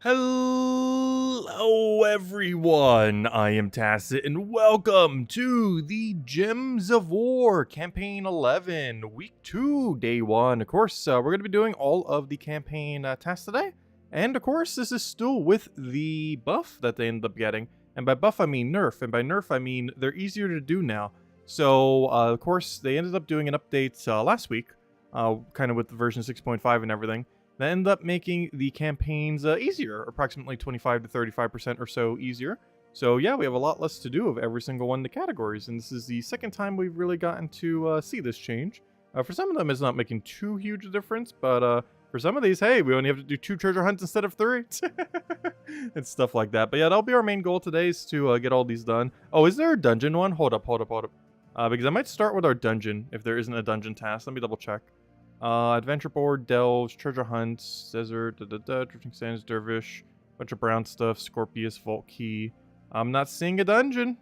Hello everyone, I am Tacit and welcome to the Gems of War Campaign 11, Week 2, Day 1. Of course, we're going to be doing all of the campaign tasks today. And of course, this is still with the buff that they ended up getting. And by buff, I mean nerf. And by nerf, I mean they're easier to do now. So, of course, they ended up doing an update last week, kind of with the version 6.5 and everything. That end up making the campaigns easier, approximately 25 to 35% or so easier. So yeah, we have a lot less to do of every single one of the categories, and this is the second time we've really gotten to see this change. For some of them, it's not making too huge a difference, but for some of these, hey, we only have to do 2 treasure hunts instead of 3. and stuff like that. But yeah, that'll be our main goal today, is to get all these done. Oh, is there a dungeon one? Hold up. Because I might start with our dungeon, if there isn't a dungeon task. Let me double check. Adventure board, delves, treasure hunts, desert, drifting sands, dervish, bunch of brown stuff, Scorpius, vault key. I'm not seeing a dungeon.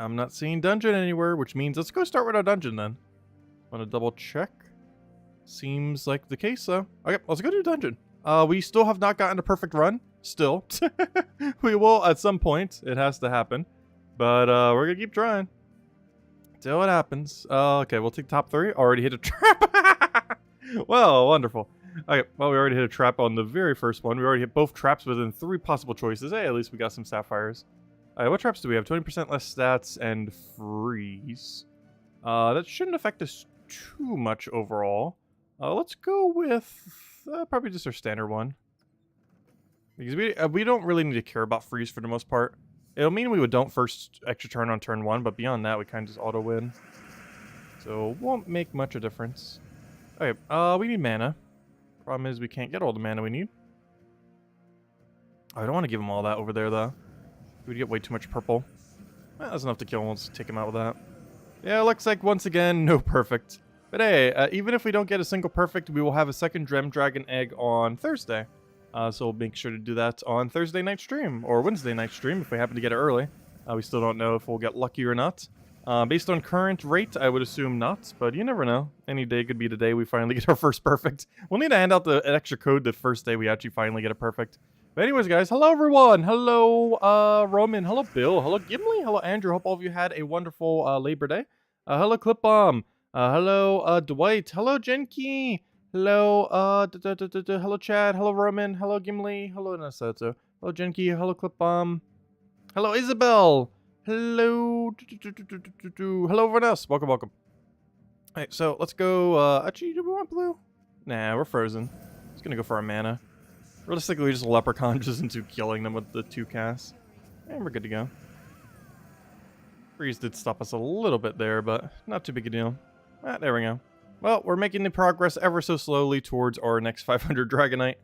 I'm not seeing dungeon anywhere, which means let's go start with our dungeon then. Want to double check? Seems like the case though. Okay, let's go do dungeon. We still have not gotten a perfect run. Still. We will at some point. It has to happen. But we're gonna keep trying. See what happens. Okay, we'll take top 3. Already hit a trap. Well, wonderful. Okay, well, we already hit a trap on the very first one. We already hit both traps within 3 possible choices. Hey, at least we got some sapphires. Alright, what traps do we have? 20% less stats and freeze. That shouldn't affect us too much overall. Let's go with probably just our standard one. Because we don't really need to care about freeze for the most part. It'll mean we don't first extra turn on turn 1, but beyond that, we kind of just auto-win. So, won't make much of a difference. Okay, we need mana. Problem is, we can't get all the mana we need. Oh, I don't want to give him all that over there, though. We'd get way too much purple. Well, that's enough to kill him. Let's take him out with that. Yeah, looks like, once again, no perfect. But hey, even if we don't get a single perfect, we will have a second Gem Dragon Egg on Thursday. So we'll make sure to do that on Thursday night stream, or Wednesday night stream if we happen to get it early. We still don't know if we'll get lucky or not. Based on current rate, I would assume not, but you never know. Any day could be the day we finally get our first perfect. We'll need to hand out an extra code the first day we actually finally get a perfect. But anyways, guys, hello everyone. Hello, Roman. Hello, Bill. Hello, Gimli. Hello, Andrew. Hope all of you had a wonderful Labor Day. Hello, ClipBomb. Hello, Dwight. Hello, Genki. Hello, hello Chad, hello Roman, hello Gimli, hello Nasato, hello Genki, hello ClipBomb, hello Isabel, hello, hello everyone else, welcome. Alright, so let's go, actually, do we want blue? Nah, we're frozen. Just gonna go for our mana. Realistically, we just leprechaun just into killing them with the 2 casts. And we're good to go. Freeze did stop us a little bit there, but not too big a deal. Ah, there we go. Well, we're making the progress ever so slowly towards our next 500 Dragonite,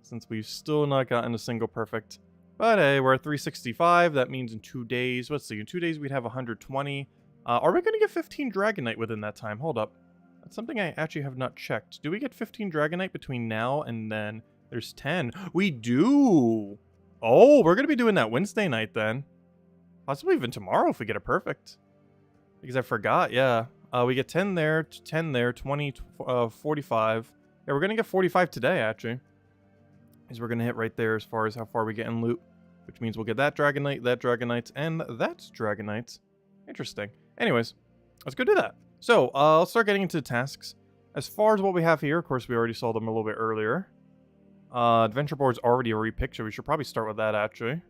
since we've still not gotten a single perfect. But hey, we're at 365. That means in 2 days, let's see, in 2 days we'd have 120. Are we going to get 15 Dragonite within that time? Hold up. That's something I actually have not checked. Do we get 15 Dragonite between now and then? There's 10. We do! Oh, we're going to be doing that Wednesday night then. Possibly even tomorrow if we get a perfect. Because I forgot, yeah. We get 10 there, 10 there, 20, 45. Yeah, we're going to get 45 today, actually. Because we're going to hit right there as far as how far we get in loot. Which means we'll get that Dragonite, and that Dragonite. Interesting. Anyways, let's go do that. So, let's start getting into the tasks. As far as what we have here, of course, we already saw them a little bit earlier. Adventure board's already a repick, so we should probably start with that, actually.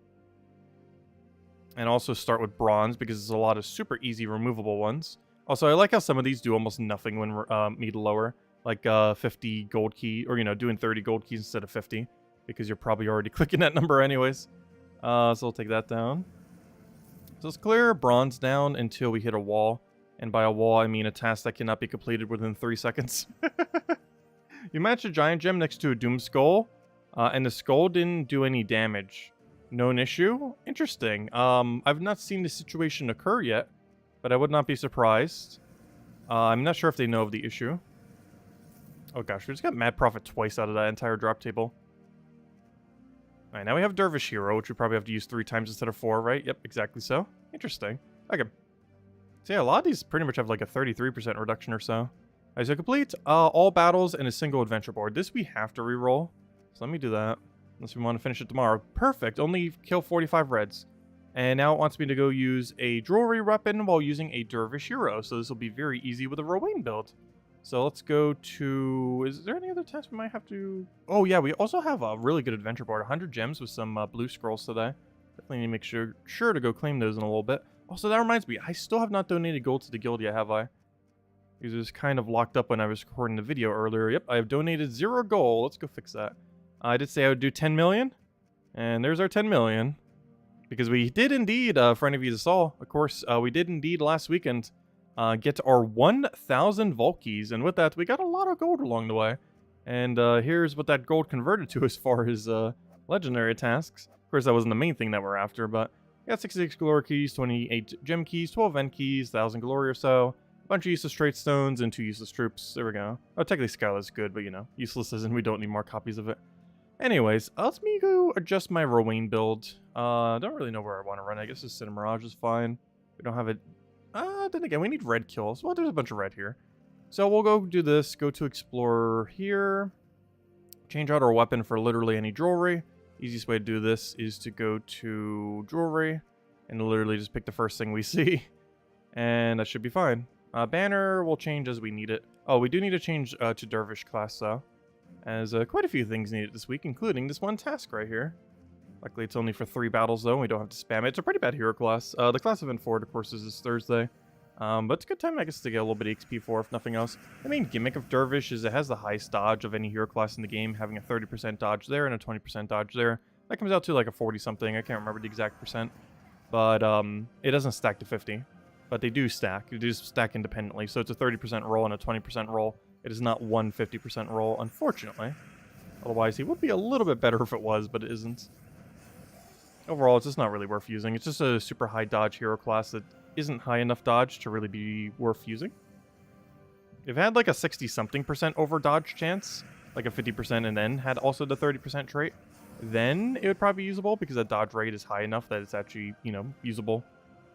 And also start with bronze, because there's a lot of super easy removable ones. Also, I like how some of these do almost nothing when meet lower. Like 50 gold key, or, you know, doing 30 gold keys instead of 50. Because you're probably already clicking that number anyways. So we'll take that down. So let's clear bronze down until we hit a wall. And by a wall, I mean a task that cannot be completed within 3 seconds. You matched a giant gem next to a doom skull. And the skull didn't do any damage. Known issue? Interesting. I've not seen this situation occur yet. But I would not be surprised. I'm not sure if they know of the issue. Oh gosh, we just got Mad Prophet twice out of that entire drop table. Alright, now we have Dervish Hero, which we probably have to use 3 times instead of 4, right? Yep, exactly so. Interesting. Okay. So yeah, a lot of these pretty much have like a 33% reduction or so. Alright, so complete all battles in a single adventure board. This we have to reroll. So let me do that. Unless we want to finish it tomorrow. Perfect. Only kill 45 reds. And now it wants me to go use a jewelry weapon while using a dervish hero. So this will be very easy with a Rowan build. So let's go to... Is there any other tasks we might have to... Oh yeah, we also have a really good adventure board. 100 gems with some blue scrolls today. Definitely need to make sure to go claim those in a little bit. Also, that reminds me, I still have not donated gold to the guild yet, have I? Because it was kind of locked up when I was recording the video earlier. Yep, I have donated 0 gold. Let's go fix that. I did say I would do 10 million. And there's our 10 million. Because we did indeed, for any of you that saw, of course, we did indeed last weekend get our 1,000 vault keys. And with that, we got a lot of gold along the way. And here's what that gold converted to as far as legendary tasks. Of course, that wasn't the main thing that we're after, but we got 66 glory keys, 28 gem keys, 12 event keys, 1,000 glory or so, a bunch of useless straight stones, and 2 useless troops. There we go. Oh, technically Skylar's good, but you know, useless isn't. We don't need more copies of it. Anyways, let me go adjust my Rowan build. Don't really know where I want to run. I guess this Mirage is fine. We don't have it. Then again, we need red kills. Well, there's a bunch of red here. So we'll go do this. Go to Explorer here. Change out our weapon for literally any jewelry. Easiest way to do this is to go to jewelry and literally just pick the first thing we see. And that should be fine. Banner will change as we need it. Oh, we do need to change to Dervish class though. As quite a few things needed this week, including this one task right here. Luckily, it's only for 3 battles, though, and we don't have to spam it. It's a pretty bad hero class. The class event for it, of course, is this Thursday. But it's a good time, I guess, to get a little bit of XP for, if nothing else. The main gimmick of Dervish is it has the highest dodge of any hero class in the game, having a 30% dodge there and a 20% dodge there. That comes out to like a 40-something. I can't remember the exact percent. But it doesn't stack to 50. But they do stack. They do stack independently. So it's a 30% roll and a 20% roll. It is not one 50% roll, unfortunately. Otherwise, he would be a little bit better if it was, but it isn't. Overall, it's just not really worth using. It's just a super high dodge hero class that isn't high enough dodge to really be worth using. If it had like a 60-something% over dodge chance, like a 50% and then had also the 30% trait, then it would probably be usable because the dodge rate is high enough that it's actually, you know, usable.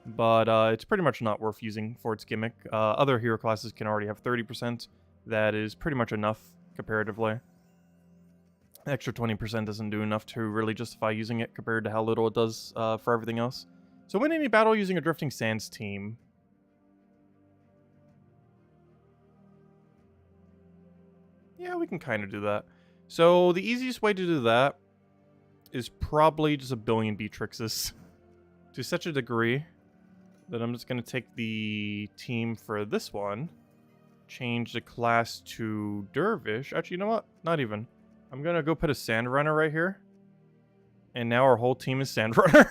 But it's pretty much not worth using for its gimmick. Other hero classes can already have 30%. That is pretty much enough comparatively. The extra 20% doesn't do enough to really justify using it compared to how little it does for everything else. So win any battle using a Drifting Sands team. Yeah, we can kind of do that. So the easiest way to do that is probably just a billion Beatrixes. To such a degree that I'm just going to take the team for this one. Change the class to Dervish. Actually, you know what? Not even. I'm going to go put a Sandrunner right here. And now our whole team is Sandrunner.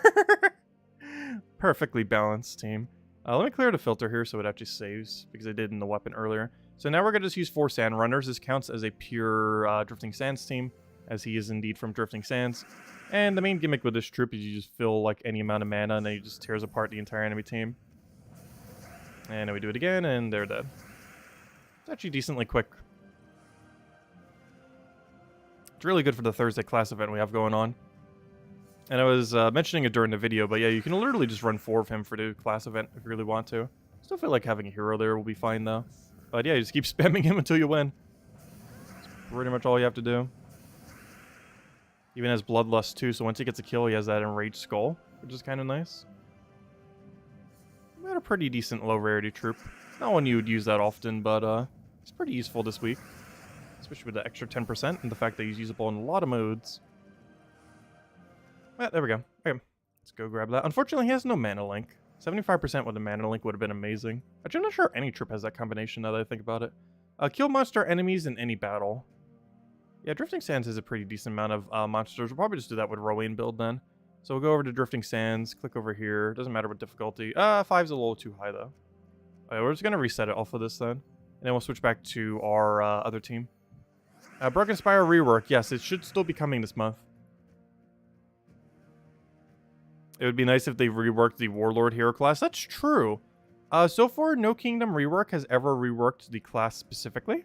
Perfectly balanced team. Let me clear the filter here so it actually saves, because I did in the weapon earlier. So now we're going to just use 4 Sandrunners. This counts as a pure Drifting Sands team, as he is indeed from Drifting Sands. And the main gimmick with this troop is you just fill like any amount of mana, and then he just tears apart the entire enemy team. And then we do it again, and they're dead. It's actually decently quick. It's really good for the Thursday class event we have going on. And I was mentioning it during the video, but yeah, you can literally just run 4 of him for the class event if you really want to. Still feel like having a hero there will be fine, though. But yeah, you just keep spamming him until you win. That's pretty much all you have to do. Even has Bloodlust, too, so once he gets a kill, he has that Enraged Skull, which is kind of nice. We had a pretty decent low-rarity troop. Not one you would use that often, but it's pretty useful this week. Especially with the extra 10% and the fact that he's usable in a lot of modes. There we go. Okay, let's go grab that. Unfortunately, he has no mana link. 75% with a mana link would have been amazing. Actually, I'm not sure any troop has that combination now that I think about it. Kill monster enemies in any battle. Yeah, Drifting Sands has a pretty decent amount of monsters. We'll probably just do that with Rowan build then. So we'll go over to Drifting Sands, click over here. Doesn't matter what difficulty. 5's a little too high though. Okay, we're just going to reset it off of this then. And then we'll switch back to our other team. Broken Spire rework. Yes, it should still be coming this month. It would be nice if they reworked the Warlord hero class. That's true. So far, no Kingdom rework has ever reworked the class specifically.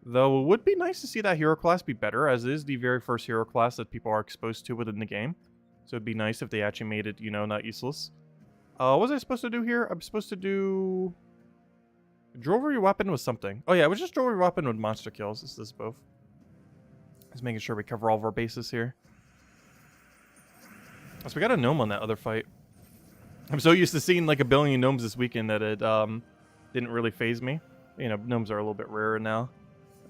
Though it would be nice to see that hero class be better, as it is the very first hero class that people are exposed to within the game. So it'd be nice if they actually made it, you know, not useless. What was I supposed to do here? I'm supposed to do... Jewelry weapon was something. Oh yeah, it was just jewelry weapon with monster kills. This is both. Just making sure we cover all of our bases here. So we got a gnome on that other fight. I'm so used to seeing like a billion gnomes this weekend that it didn't really phase me. You know, gnomes are a little bit rarer now.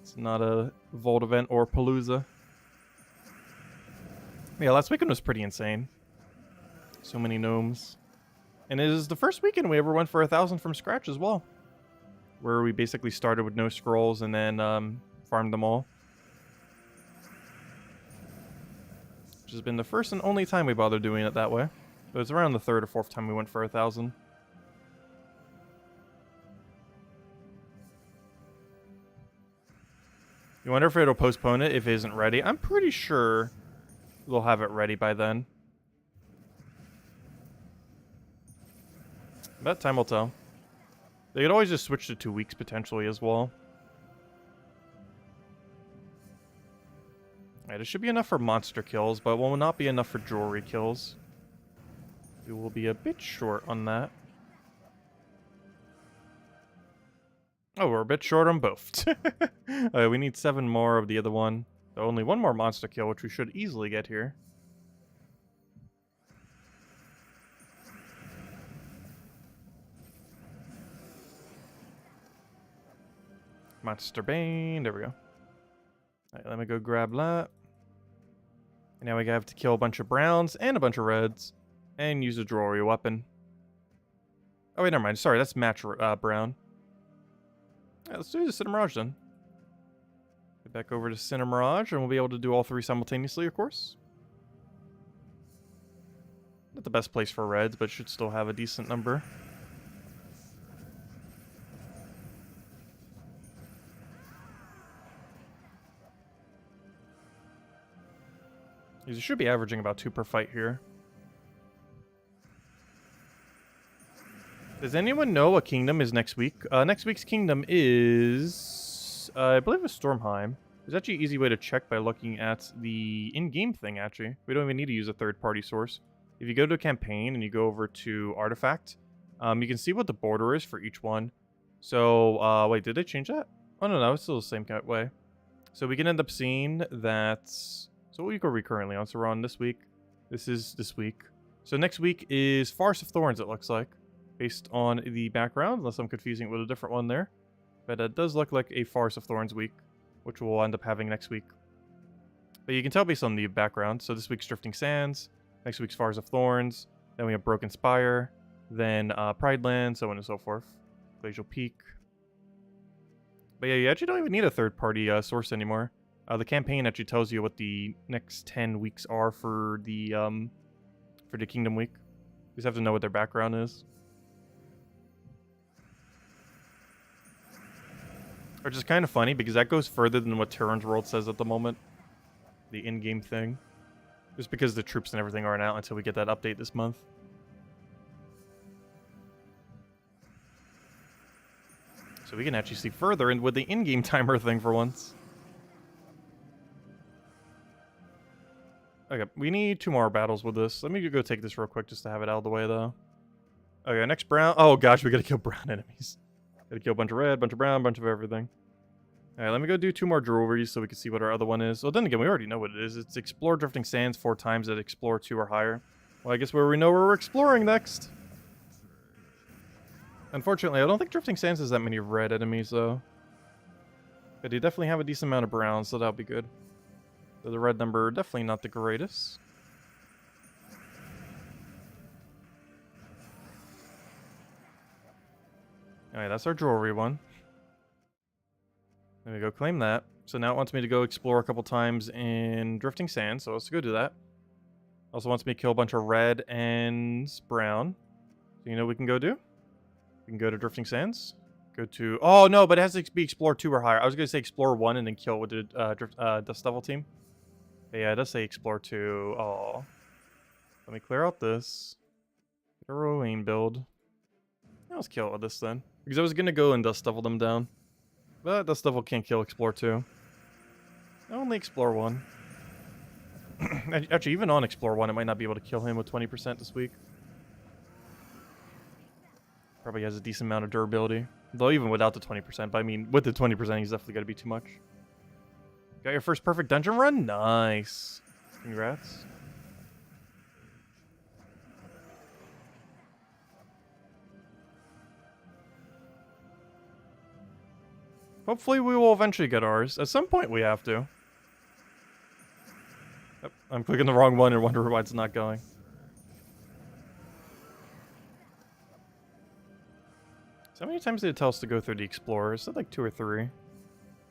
It's not a Vault event or Palooza. Yeah, last weekend was pretty insane. So many gnomes. And it is the first weekend we ever went for 1,000 from scratch as well. Where we basically started with no scrolls and then farmed them all. Which has been the first and only time we bothered doing it that way. But it's around the third or fourth time we went for 1,000. You wonder if it'll postpone it if it isn't ready. I'm pretty sure they'll have it ready by then. But time will tell. They could always just switch to 2 weeks potentially as well. Alright, it should be enough for monster kills, but will not be enough for jewelry kills. We will be a bit short on that. Oh, we're a bit short on both. We need 7 more of the other one. So only 1 more monster kill, which we should easily get here. Monster Bane. There we go. Alright, let me go grab that. And now we have to kill a bunch of browns and a bunch of reds. And use a jewelry weapon. Oh, wait, never mind. Sorry, that's match brown. Alright, let's do the Cinemirage then. Get back over to Cinemirage, and we'll be able to do all 3 simultaneously, of course. Not the best place for reds, but should still have a decent number. You should be averaging about 2 per fight here. Does anyone know what kingdom is next week? Next week's kingdom is... I believe it's Stormheim. There's actually an easy way to check by looking at the in-game thing, actually. We don't even need to use a third-party source. If you go to a campaign and you go over to Artifact, you can see what the border is for each one. So, wait, did they change that? Oh, no, it's still the same way. So we can end up seeing that... So what week are we currently on? So we're on this week. This is this week. So next week is Forest of Thorns, it looks like. Based on the background, unless I'm confusing it with a different one there. But it does look like a Forest of Thorns week, which we'll end up having next week. But you can tell based on the background. So this week's Drifting Sands, next week's Forest of Thorns, then we have Broken Spire, then Pride Land, so on and so forth. Glacial Peak. But yeah, you actually don't even need a third-party source anymore. The campaign actually tells you what the next 10 weeks are for the Kingdom Week. You just have to know what their background is. Which is kind of funny, because that goes further than what RimWorld says at the moment. The in-game thing. Just because the troops and everything aren't out until we get that update this month. So we can actually see further in with the in-game timer thing for once. Okay, we need 2 more battles with this. Let me go take this real quick just to have it out of the way, though. Okay, next brown. Oh gosh, we gotta kill brown enemies. Gotta kill a bunch of red, bunch of brown, bunch of everything. Alright, let me go do 2 more jewelries so we can see what our other one is. Well, then again, we already know what it is. It's Explore Drifting Sands 4 times at Explore 2 or higher. Well, I guess where we know where we're exploring next. Unfortunately, I don't think Drifting Sands has that many red enemies, though. But they definitely have a decent amount of brown, so that'll be good. So the red number, definitely not the greatest. Alright, that's our jewelry one. There we go, claim that. So now it wants me to go explore a couple times in Drifting Sands, so let's go do that. Also wants me to kill a bunch of red and brown. So you know what we can go do? We can go to Drifting Sands. Go to... Oh, no, but it has to be Explore 2 or higher. I was going to say Explore 1 and then kill with the Dust Devil team. But yeah, it does say Explore 2. Oh. Let me clear out this. Get a Rowan build. Yeah, let's kill it with this then. Because I was going to go and Dust Devil them down. But Dust Devil can't kill Explore 2. Only Explore 1. Actually, even on Explore 1, it might not be able to kill him with 20% this week. Probably has a decent amount of durability. Though even without the 20%, but I mean, with the 20%, he's definitely going to be too much. Got your first perfect dungeon run? Nice. Congrats. Hopefully we will eventually get ours. At some point we have to. Yep, I'm clicking the wrong one and wonder why it's not going. So how many times did it tell us to go through the Explorer? Is it like 2 or 3?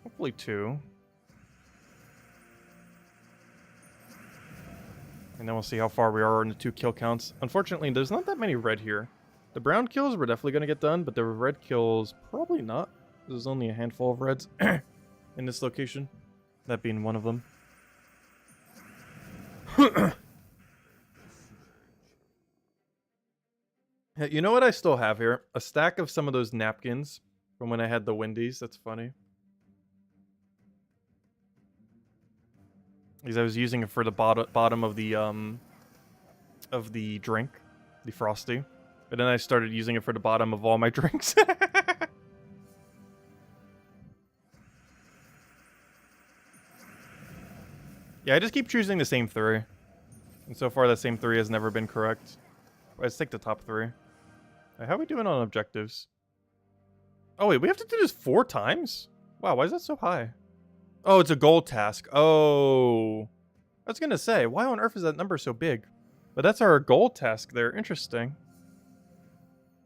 Hopefully 2. And then we'll see how far we are in the 2 kill counts. Unfortunately, there's not that many red here. The brown kills we're definitely going to get done, but the red kills probably not. There's only a handful of reds in this location. That being one of them. You know what I still have here? A stack of some of those napkins from when I had the Wendy's. That's funny. Because I was using it for the bottom of the drink, the Frosty. But then I started using it for the bottom of all my drinks. Yeah, I just keep choosing the same 3. And so far, that same 3 has never been correct. Let's take the top 3. How are we doing on objectives? Oh, wait, we have to do this 4 times? Wow, why is that so high? Oh, it's a gold task. Oh. I was going to say, why on earth is that number so big? But that's our gold task there. Interesting.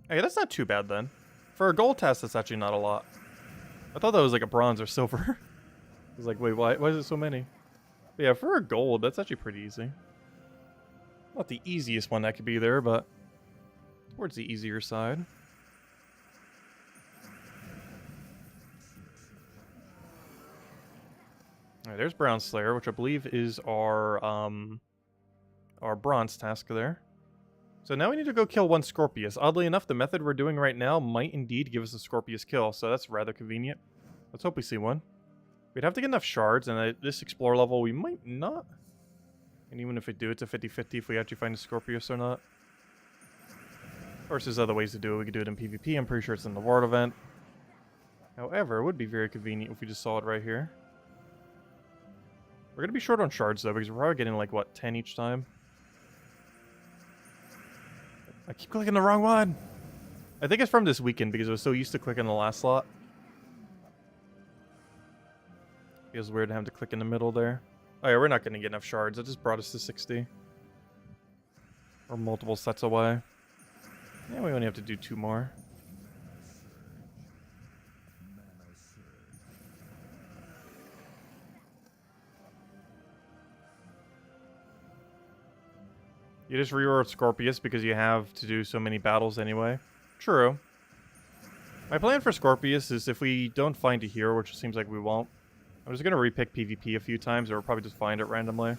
Hey, that's not too bad then. For a gold task, that's actually not a lot. I thought that was like a bronze or silver. I was like, wait, why is it so many? But yeah, for a gold, that's actually pretty easy. Not the easiest one that could be there, but towards the easier side. Alright, there's Brown Slayer, which I believe is our bronze task there. So now we need to go kill 1 Scorpius. Oddly enough, the method we're doing right now might indeed give us a Scorpius kill, so that's rather convenient. Let's hope we see one. We'd have to get enough shards, and at this Explorer level, we might not. And even if we do, it's a 50-50 if we actually find a Scorpius or not. Of course, there's other ways to do it. We could do it in PvP. I'm pretty sure it's in the World event. However, it would be very convenient if we just saw it right here. We're going to be short on shards, though, because we're probably getting, like, what, 10 each time? I keep clicking the wrong one! I think it's from this weekend, because I was so used to clicking the last slot. Feels weird to have to click in the middle there. Oh yeah, we're not going to get enough shards. That just brought us to 60. Or multiple sets away. Yeah, we only have to do 2 more. You just reroll Scorpius because you have to do so many battles anyway. True. My plan for Scorpius is if we don't find a hero, which it seems like we won't, I'm just going to repick PvP a few times, or we'll probably just find it randomly.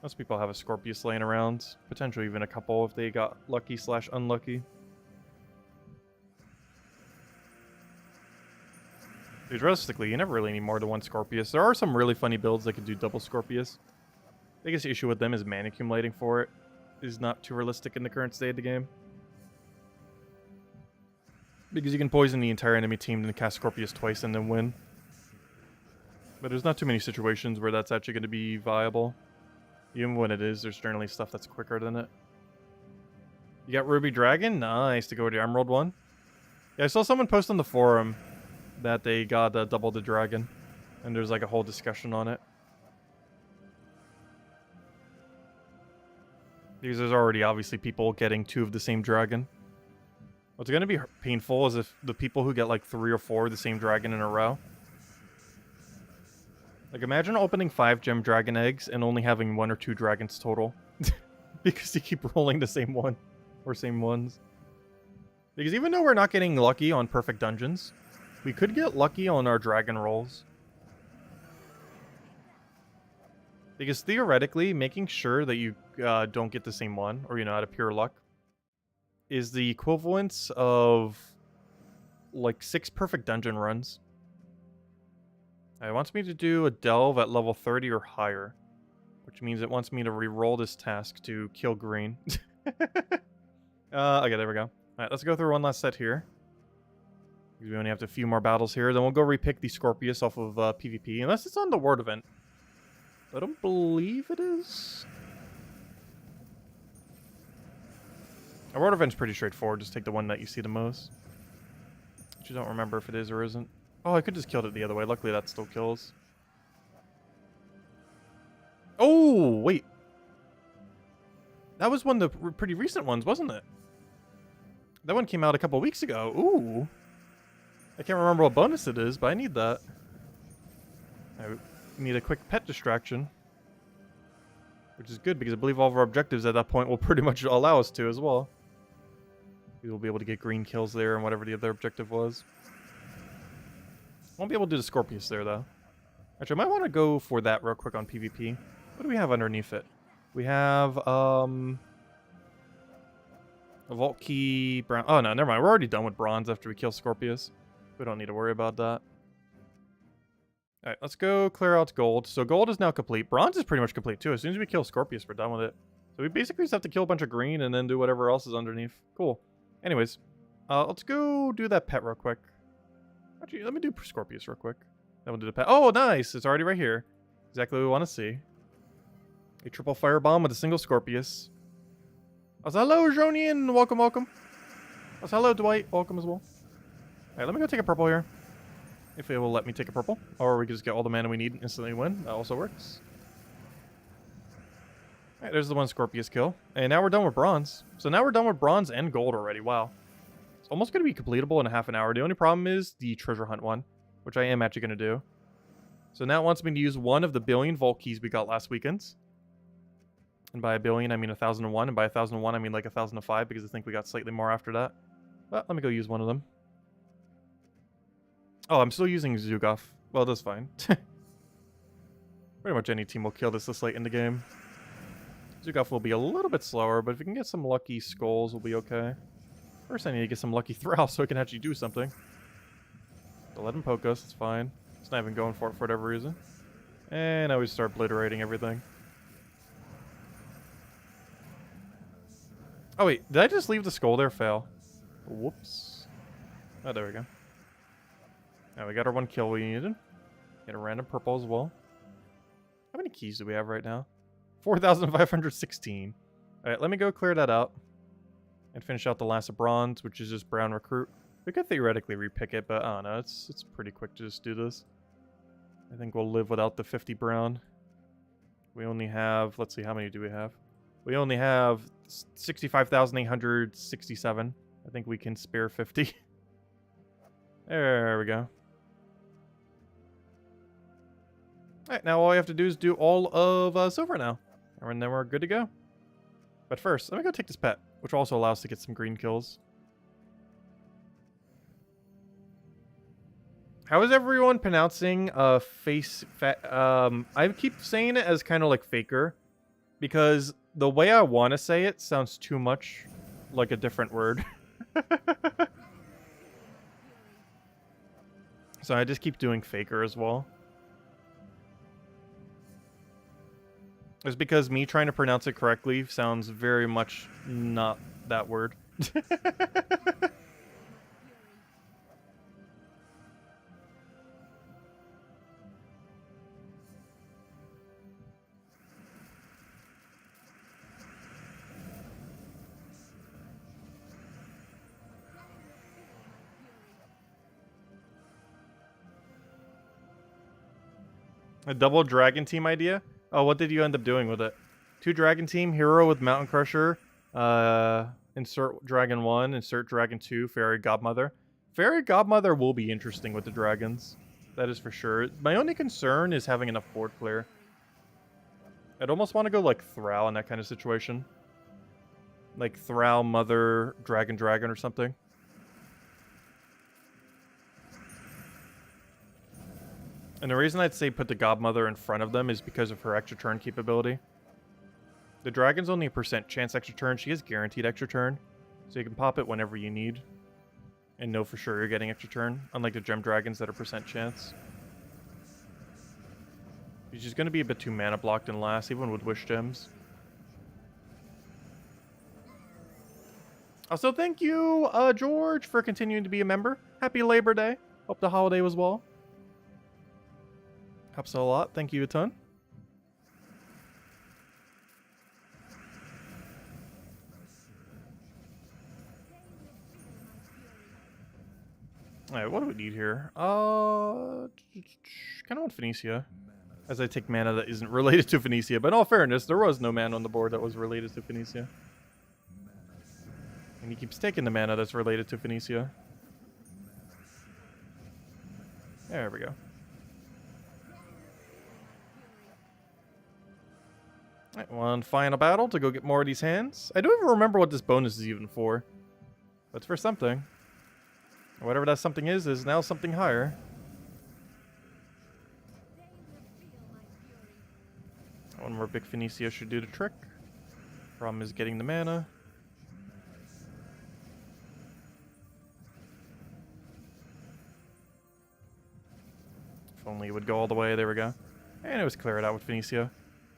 Most people have a Scorpius laying around. Potentially even a couple if they got lucky/unlucky. Dude, realistically, you never really need more than 1 Scorpius. There are some really funny builds that could do double Scorpius. Biggest issue with them is mana accumulating for it is not too realistic in the current state of the game. Because you can poison the entire enemy team and cast Scorpius twice and then win. But there's not too many situations where that's actually going to be viable. Even when it is, there's generally stuff that's quicker than it. You got Ruby Dragon? Nice, to go to the RimWorld one. Yeah, I saw someone post on the forum that they got double the dragon. And there's like a whole discussion on it. Because there's already obviously people getting 2 of the same dragon. What's going to be painful is if the people who get like 3 or 4 of the same dragon in a row. Like, imagine opening 5 gem dragon eggs and only having 1 or 2 dragons total. Because you keep rolling the same one. Or same ones. Because even though we're not getting lucky on perfect dungeons, we could get lucky on our dragon rolls. Because theoretically, making sure that you don't get the same one, or, you know, out of pure luck, is the equivalence of, like, 6 perfect dungeon runs. It wants me to do a delve at level 30 or higher, which means it wants me to re-roll this task to kill green. Okay, there we go. Alright, let's go through one last set here. We only have a few more battles here. Then we'll go repick the Scorpius off of PvP, unless it's on the World event. I don't believe it is. Our World event's pretty straightforward. Just take the one that you see the most. But you don't remember if it is or isn't. Oh, I could just killed it the other way. Luckily, that still kills. Oh, wait. That was one of the pretty recent ones, wasn't it? That one came out a couple weeks ago. Ooh. I can't remember what bonus it is, but I need that. I need a quick pet distraction. Which is good, because I believe all of our objectives at that point will pretty much allow us to as well. We will be able to get green kills there and whatever the other objective was. Won't be able to do the Scorpius there, though. Actually, I might want to go for that real quick on PvP. What do we have underneath it? We have, a Vault Key, Brown... Oh, no, never mind. We're already done with Bronze after we kill Scorpius. We don't need to worry about that. Alright, let's go clear out Gold. So Gold is now complete. Bronze is pretty much complete, too. As soon as we kill Scorpius, we're done with it. So we basically just have to kill a bunch of green and then do whatever else is underneath. Cool. Anyways, let's go do that pet real quick. Actually, let me do Scorpius real quick. Then we'll do the pet. Oh, nice! It's already right here. Exactly what we want to see. A triple firebomb with a single Scorpius. Hello, Jonian! Welcome, welcome. Hello, Dwight. Welcome as well. Alright, let me go take a purple here. If it will let me take a purple. Or we can just get all the mana we need and instantly win. That also works. Alright, there's the one Scorpius kill. And now we're done with Bronze. So now we're done with Bronze and Gold already. Wow. It's almost going to be completable in a half an hour. The only problem is the treasure hunt one, which I am actually going to do. So now it wants me to use one of the billion Vault Keys we got last weekend. And by a billion, I mean 1,001. And by 1,001, I mean like 1,005, because I think we got slightly more after that. But let me go use one of them. Oh, I'm still using Zugoff. Well, that's fine. Pretty much any team will kill this late in the game. Zugoff will be a little bit slower, but if we can get some lucky skulls, we'll be okay. First, I need to get some lucky Thrall so I can actually do something. So let him poke us, it's fine. It's not even going for it for whatever reason. And now we start obliterating everything. Oh wait, did I just leave the skull there? Fail. Whoops. Oh, there we go. Now we got our one kill we needed. Get a random purple as well. How many keys do we have right now? 4,516. Alright, let me go clear that out. And finish out the last of Bronze, which is just Brown Recruit. We could theoretically repick it, but I don't know. It's pretty quick to just do this. I think we'll live without the 50 Brown. We only have... Let's see, how many do we have? We only have 65,867. I think we can spare 50. There we go. Alright, now all we have to do is do all of silver now. And then we're good to go. But first, let me go take this pet, which also allows us to get some green kills. How is everyone pronouncing I keep saying it as kind of like faker, because the way I want to say it sounds too much like a different word. So I just keep doing faker as well. It's because me trying to pronounce it correctly sounds very much not that word. A double dragon team idea? Oh, what did you end up doing with it? 2 dragon team, hero with Mountain Crusher, insert dragon 1, insert dragon 2, fairy godmother. Fairy godmother will be interesting with the dragons. That is for sure. My only concern is having enough board clear. I'd almost want to go like Thrall in that kind of situation. Like Thrall, mother, dragon or something. And the reason I'd say put the Godmother in front of them is because of her extra turn capability. The dragon's only a % chance extra turn. She is guaranteed extra turn. So you can pop it whenever you need. And know for sure you're getting extra turn. Unlike the gem dragons that are % chance. She's just going to be a bit too mana blocked and last, even with wish gems. Also, thank you, George, for continuing to be a member. Happy Labor Day. Hope the holiday was well. Helps a lot. Thank you a ton. Alright, what do we need here? Kind of want Phoenicia. As I take mana that isn't related to Phoenicia. But in all fairness, there was no mana on the board that was related to Phoenicia. And he keeps taking the mana that's related to Phoenicia. There we go. Alright, one final battle to go get more of these hands. I don't even remember what this bonus is even for. But it's for something. Whatever that something is now something higher. One more big Phoenicia should do the trick. Problem is getting the mana. If only it would go all the way. There we go. And it was cleared out with Phoenicia.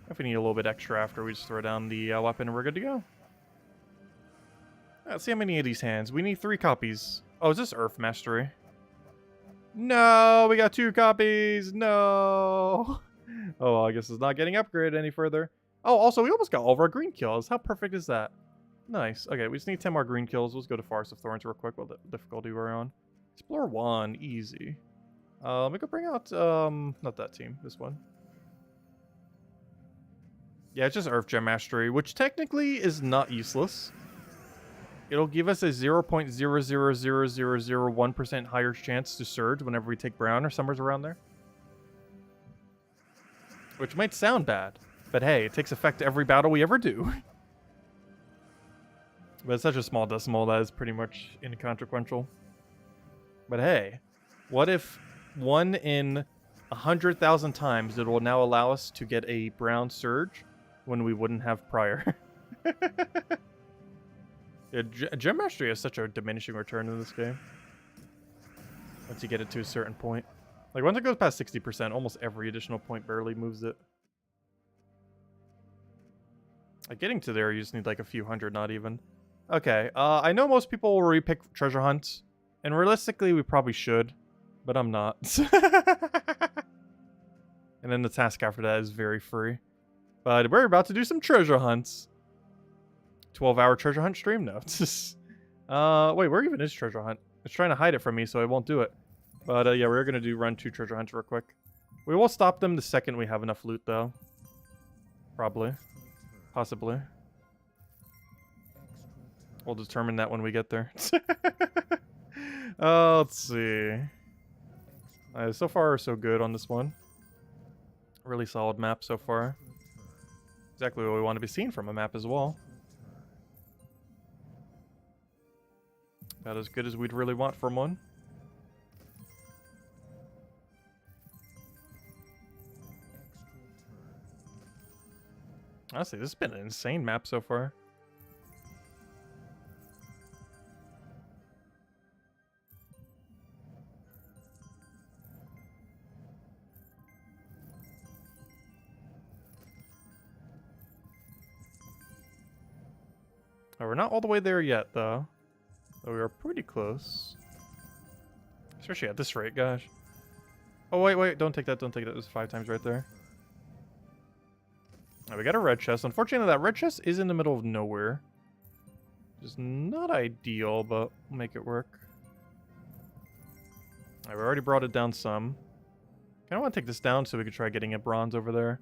If we need a little bit extra after, we just throw down the weapon and we're good to go. Let's see how many of these hands. We need 3 copies. Oh, is this Earth Mastery? No, we got 2 copies. No. Oh, well, I guess it's not getting upgraded any further. Oh, also, we almost got all of our green kills. How perfect is that? Nice. Okay, we just need 10 more green kills. Let's go to Forest of Thorns real quick while the difficulty we're on. Explore 1, easy. We could bring out, not that team, this one. Yeah, it's just Earth Gem Mastery, which technically is not useless. It'll give us a 0.00001% higher chance to surge whenever we take brown or somewhere around there. Which might sound bad, but hey, it takes effect to every battle we ever do. But it's such a small decimal that is pretty much inconsequential. But hey, what if 1 in 100,000 times it will now allow us to get a brown surge when we wouldn't have prior? Yeah, Gem Mastery has such a diminishing return in this game. Once you get it to a certain point. Like, once it goes past 60%, almost every additional point barely moves it. Like, getting to there, you just need like a few hundred, not even. Okay, I know most people will repick Treasure Hunt. And realistically, we probably should. But I'm not. And then the task after that is very free. But we're about to do some treasure hunts. 12-hour treasure hunt stream? No. Wait, where even is treasure hunt? It's trying to hide it from me, so I won't do it. But yeah, we're going to run 2 treasure hunts real quick. We will stop them the second we have enough loot, though. Probably. Possibly. We'll determine that when we get there. Let's see. So far, so good on this one. Really solid map so far. Exactly what we want to be seeing from a map as well. About as good as we'd really want from one. Honestly, this has been an insane map so far. Oh, we're not all the way there yet, though. But we are pretty close. Especially at this rate, gosh. Oh, wait, don't take that, don't take that. There's 5 times right there. Oh, we got a red chest. Unfortunately, that red chest is in the middle of nowhere. Which is not ideal, but we'll make it work. Alright, we already brought it down some. Kinda want to take this down so we could try getting a bronze over there.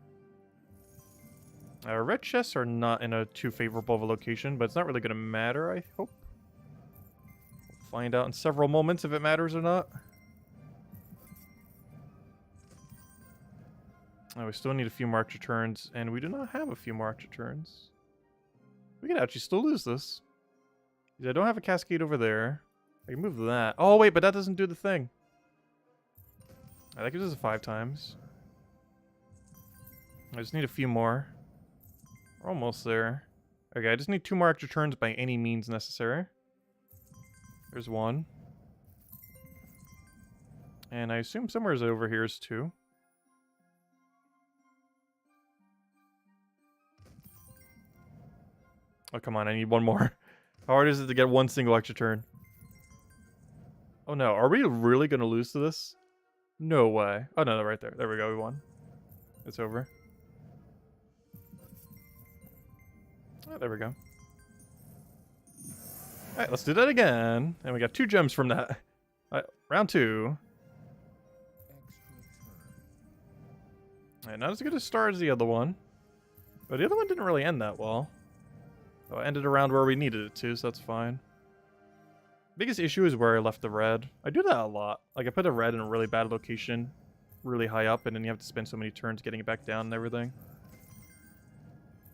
Red chests are not in a too favorable of a location, but it's not really going to matter, I hope. We'll find out in several moments if it matters or not. Oh, we still need a few more archer turns, and we do not have a few more archer turns. We could actually still lose this. I don't have a cascade over there. I can move that. Oh, wait, but that doesn't do the thing. That gives us 5 times. I just need a few more. We're almost there. Okay, I just need 2 more extra turns by any means necessary. There's 1. And I assume somewhere over here is 2. Oh, come on, I need 1 more. How hard is it to get 1 single extra turn? Oh no, are we really going to lose to this? No way. Oh no, right there. There we go, we won. It's over. Oh, there we go. Alright, let's do that again. And we got 2 gems from that. Round 2. Alright, not as good a start as the other one. But the other one didn't really end that well. So it ended around where we needed it to, so that's fine. Biggest issue is where I left the red. I do that a lot. Like, I put a red in a really bad location, really high up, and then you have to spend so many turns getting it back down and everything.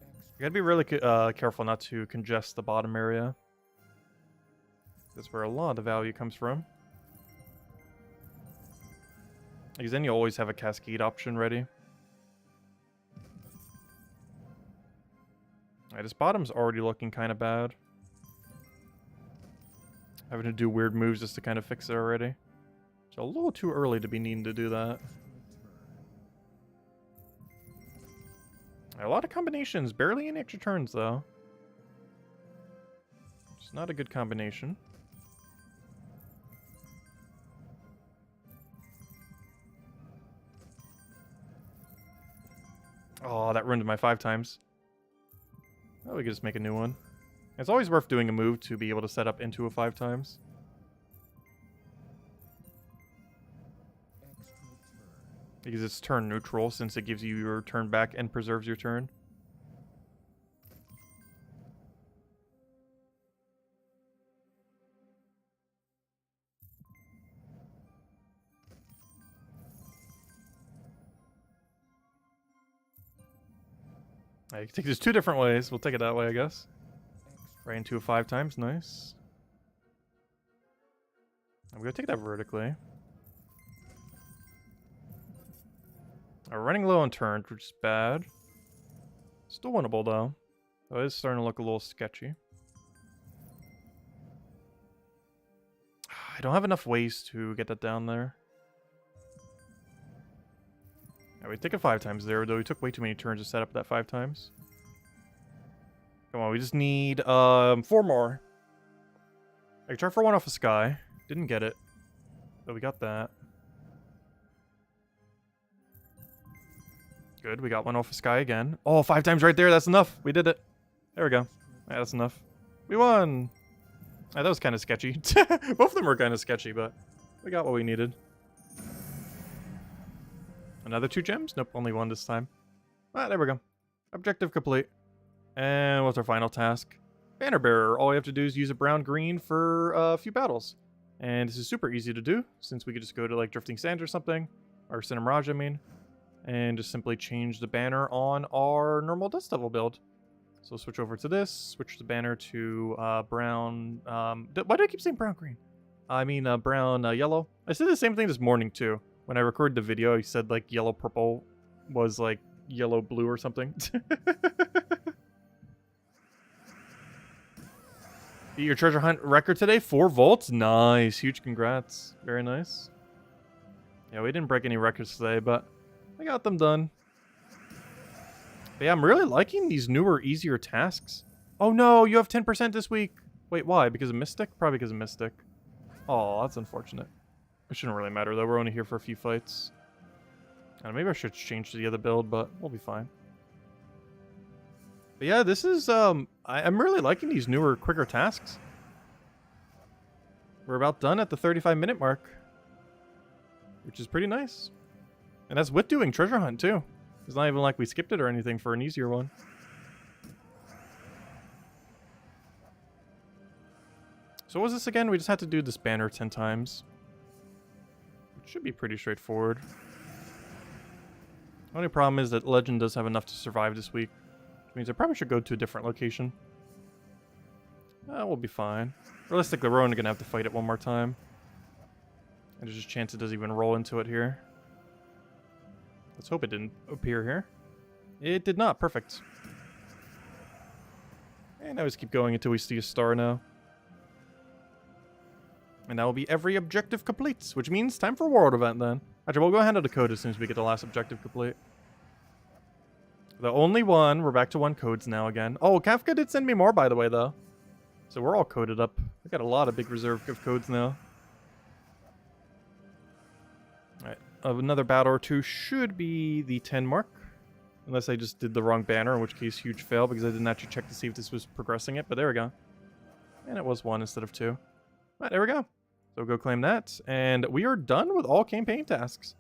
You gotta be really careful not to congest the bottom area. That's where a lot of the value comes from. Because then you always have a cascade option ready. Alright, this bottom's already looking kind of bad. Having to do weird moves just to kind of fix it already. It's a little too early to be needing to do that. A lot of combinations, barely any extra turns though. It's not a good combination. Oh, that ruined my 5 times. Oh, we could just make a new one. It's always worth doing a move to be able to set up into a 5 times. Because it's turn neutral, since it gives you your turn back and preserves your turn. You can take this 2 different ways. We'll take it that way, I guess. Right into a 5 times. Nice. I'm going to take that vertically. We're running low on turns, which is bad. Still winnable, though. Though it is starting to look a little sketchy. I don't have enough ways to get that down there. Yeah, we take it 5 times there, though we took way too many turns to set up that 5 times. Come on, we just need 4 more. I tried for 1 off of Sky. Didn't get it. But we got that. Good, we got 1 off of Sky again. Oh, 5 times right there, that's enough. We did it. There we go. Yeah, that's enough. We won! Yeah, that was kind of sketchy. Both of them were kind of sketchy, but we got what we needed. Another 2 gems? Nope, only 1 this time. Ah, there we go. Objective complete. And what's our final task? Banner Bearer. All we have to do is use a brown-green for a few battles. And this is super easy to do, since we could just go to like Drifting Sands or something. Or Cinemirage, I mean. And just simply change the banner on our normal Dust Devil build. So switch over to this, switch the banner to brown... why do I keep saying brown-green? I mean brown-yellow. I said the same thing this morning, too. When I recorded the video, I said, like, yellow-purple was, like, yellow-blue or something. Beat your treasure hunt record today? 4 volts? Nice. Huge congrats. Very nice. Yeah, we didn't break any records today, but I got them done. But yeah, I'm really liking these newer, easier tasks. Oh no, you have 10% this week. Wait, why? Because of Mystic? Probably because of Mystic. Oh, that's unfortunate. It shouldn't really matter, though. We're only here for a few fights. Maybe I should change to the other build, but we'll be fine. But yeah, this is, I'm really liking these newer, quicker tasks. We're about done at the 35-minute mark. Which is pretty nice. And that's with doing Treasure Hunt, too. It's not even like we skipped it or anything for an easier one. So what was this again? We just had to do this banner 10 times. It should be pretty straightforward. The only problem is that Legend does have enough to survive this week. Which means I probably should go to a different location. We'll be fine. Realistically, we're only going to have to fight it 1 more time. And there's just a chance it doesn't even roll into it here. Let's hope it didn't appear here. It did not. Perfect. And I just keep going until we see a star now. And that will be every objective complete, which means time for a world event then. Actually, we'll go ahead and code as soon as we get the last objective complete. The only one. We're back to 1 codes now again. Oh, Kafka did send me more, by the way, though. So we're all coded up. We got a lot of big reserve of codes now. Alright. Another battle or 2 should be the 10 mark. Unless I just did the wrong banner, in which case huge fail because I didn't actually check to see if this was progressing it. But there we go. And it was 1 instead of 2. Alright, there we go. So go claim that. And we are done with all campaign tasks.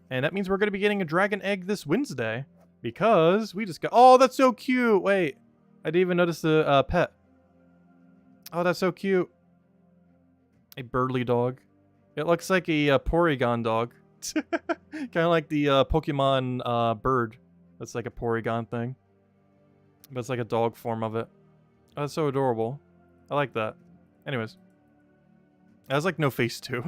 And that means we're going to be getting a dragon egg this Wednesday. Because we just got... Oh, that's so cute. Wait. I didn't even notice the pet. Oh, that's so cute. A birdly dog. It looks like a Porygon dog. Kind of like the Pokemon bird. That's like a Porygon thing. But it's like a dog form of it. Oh, that's so adorable. I like that. Anyways. It has like no face too.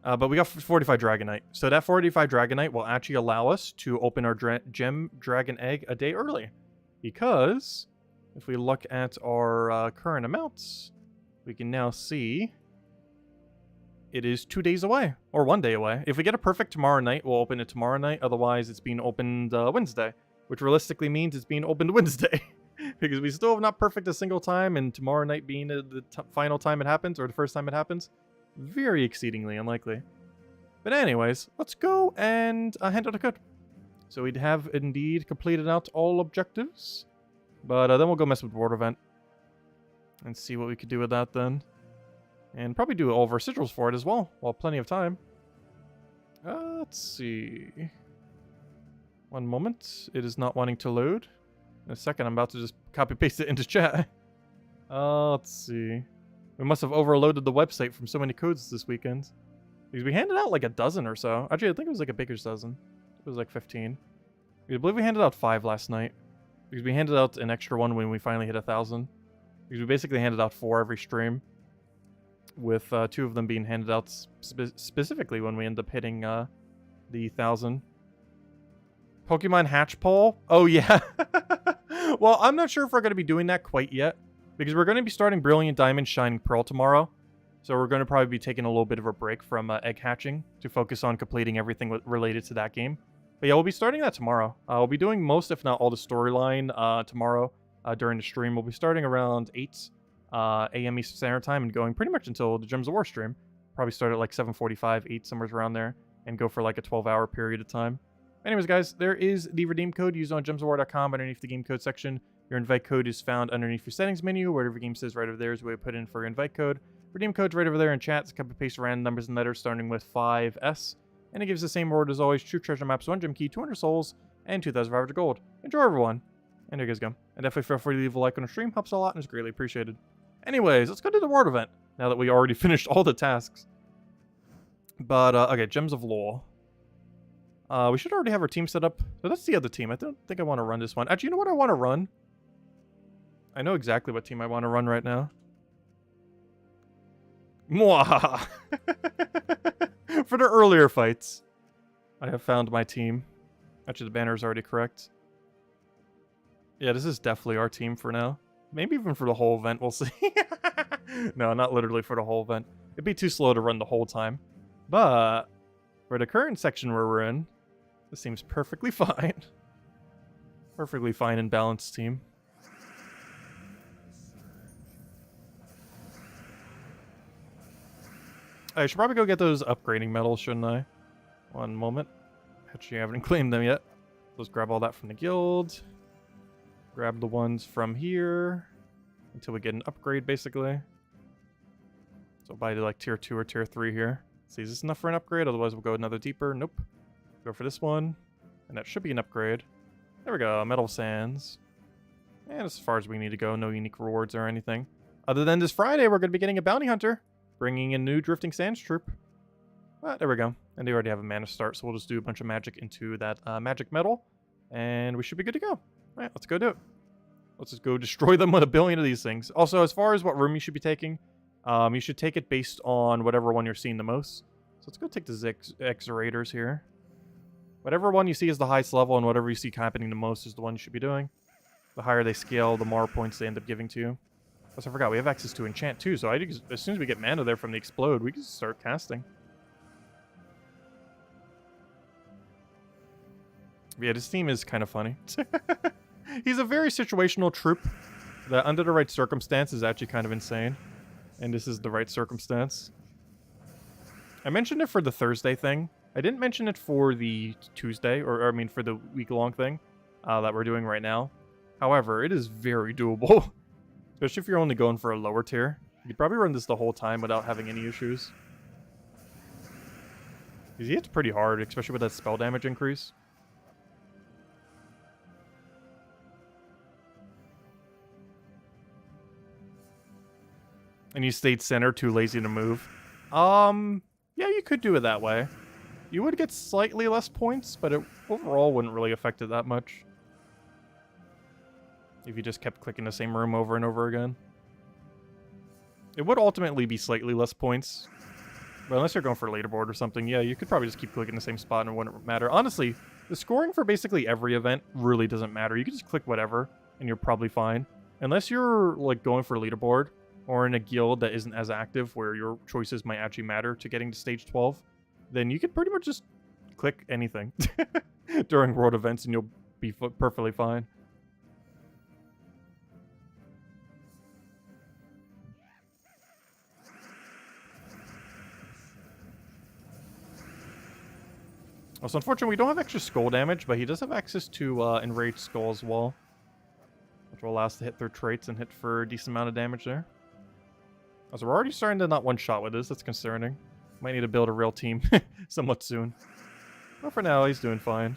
But we got 45 Dragonite. So that 45 Dragonite will actually allow us to open our gem dragon egg a day early. Because if we look at our current amounts, we can now see it is 2 days away. Or 1 day away. If we get a perfect tomorrow night, we'll open it tomorrow night. Otherwise, it's being opened Wednesday. Which realistically means it's being opened Wednesday. Because we still have not perfect a single time, and tomorrow night being the final time it happens, or the first time it happens, very exceedingly unlikely. But anyways, let's go and hand out a code. So we'd have indeed completed out all objectives, but then we'll go mess with the World event and see what we could do with that then. And probably do all of our sigils for it as well, while plenty of time. Let's see. One moment. It is not wanting to load. In a second, I'm about to just copy-paste it into chat. Let's see. We must have overloaded the website from so many codes this weekend. Because we handed out like a dozen or so. Actually, I think it was like a baker's dozen. It was like 15. I believe we handed out 5 last night. Because we handed out an extra one when we finally hit 1,000. Because we basically handed out 4 every stream. With 2 of them being handed out specifically when we end up hitting the 1,000. Pokemon Hatch Poll? Oh, yeah. Well, I'm not sure if we're going to be doing that quite yet. Because we're going to be starting Brilliant Diamond Shining Pearl tomorrow. So we're going to probably be taking a little bit of a break from egg hatching to focus on completing everything related to that game. But yeah, we'll be starting that tomorrow. We'll be doing most, if not all, the storyline tomorrow during the stream. We'll be starting around 8 a.m. Eastern Standard Time and going pretty much until the Gems of War stream. Probably start at like 7:45, 8, somewhere around there. And go for like a 12-hour period of time. Anyways, guys, there is the redeem code used on gemsofwar.com underneath the game code section. Your invite code is found underneath your settings menu. Whatever game says right over there is where you put in for your invite code. Redeem code's right over there in chat. It's copy paste random numbers and letters starting with 5S. And it gives the same reward as always. True treasure maps, 1 gem key, 200 souls, and 2,500 gold. Enjoy, everyone. And there you guys go. And definitely feel free to leave a like on the stream. Helps a lot and is greatly appreciated. Anyways, let's go to the World event. Now that we already finished all the tasks. But, okay, Gems of Law. We should already have our team set up. So that's the other team. I don't think I want to run this one. Actually, you know what I want to run? I know exactly what team I want to run right now. Mwah! For the earlier fights, I have found my team. Actually, the banner is already correct. Yeah, this is definitely our team for now. Maybe even for the whole event, we'll see. No, not literally for the whole event. It'd be too slow to run the whole time. But for the current section where we're in, this seems perfectly fine. Perfectly fine and balanced team. I should probably go get those upgrading medals, shouldn't I? One moment. Actually, I haven't claimed them yet. Let's grab all that from the guild. Grab the ones from here. Until we get an upgrade, basically. So buy to like tier 2 or tier 3 here. See, is this enough for an upgrade? Otherwise, we'll go another deeper. Nope. Go for this one. And that should be an upgrade. There we go. Metal Sands. And as far as we need to go, no unique rewards or anything. Other than this Friday, we're going to be getting a bounty hunter. Bringing in new Drifting Sands troop. But there we go. And they already have a mana start, so we'll just do a bunch of magic into that magic metal. And we should be good to go. Alright, let's go do it. Let's just go destroy them with 1 billion of these things. Also, as far as what room you should be taking, you should take it based on whatever one you're seeing the most. So let's go take the Exorators here. Whatever one you see is the highest level, and whatever you see happening the most is the one you should be doing. The higher they scale, the more points they end up giving to you. Plus, I forgot, we have access to enchant too, so as soon as we get mana there from the explode, we can just start casting. Yeah, this team is kind of funny. He's a very situational troop that under the right circumstance is actually kind of insane. And this is the right circumstance. I mentioned it for the Thursday thing. I didn't mention it for the Tuesday, or I mean for the week-long thing that we're doing right now. However, it is very doable. Especially if you're only going for a lower tier. You could probably run this the whole time without having any issues. Because he hits pretty hard, especially with that spell damage increase. And you stayed center, too lazy to move. Yeah, you could do it that way. You would get slightly less points, but it overall wouldn't really affect it that much. If you just kept clicking the same room over and over again. It would ultimately be slightly less points. But unless you're going for a leaderboard or something, yeah, you could probably just keep clicking the same spot and it wouldn't matter. Honestly, the scoring for basically every event really doesn't matter. You can just click whatever, and you're probably fine. Unless you're, like, going for a leaderboard, or in a guild that isn't as active, where your choices might actually matter to getting to stage 12, then you could pretty much just click anything during world events, and you'll be perfectly fine. Also, unfortunately, we don't have extra skull damage, but he does have access to Enraged Skull as well, which will allow us to hit through traits and hit for a decent amount of damage there. So we're already starting to not one-shot with this. That's concerning. Might need to build a real team somewhat soon. But for now, he's doing fine.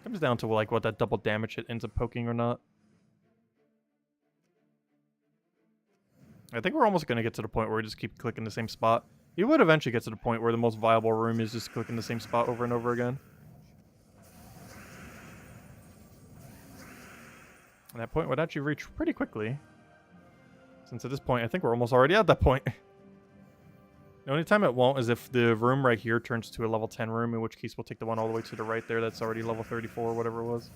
Comes down to, like, what that double damage hit ends up poking or not. I think we're almost going to get to the point where we just keep clicking the same spot. You would eventually get to the point where the most viable room is just clicking the same spot over and over again. And that point would actually reach pretty quickly. Since at this point, I think we're almost already at that point. The only time it won't is if the room right here turns to a level 10 room, in which case we'll take the one all the way to the right there that's already level 34 or whatever it was.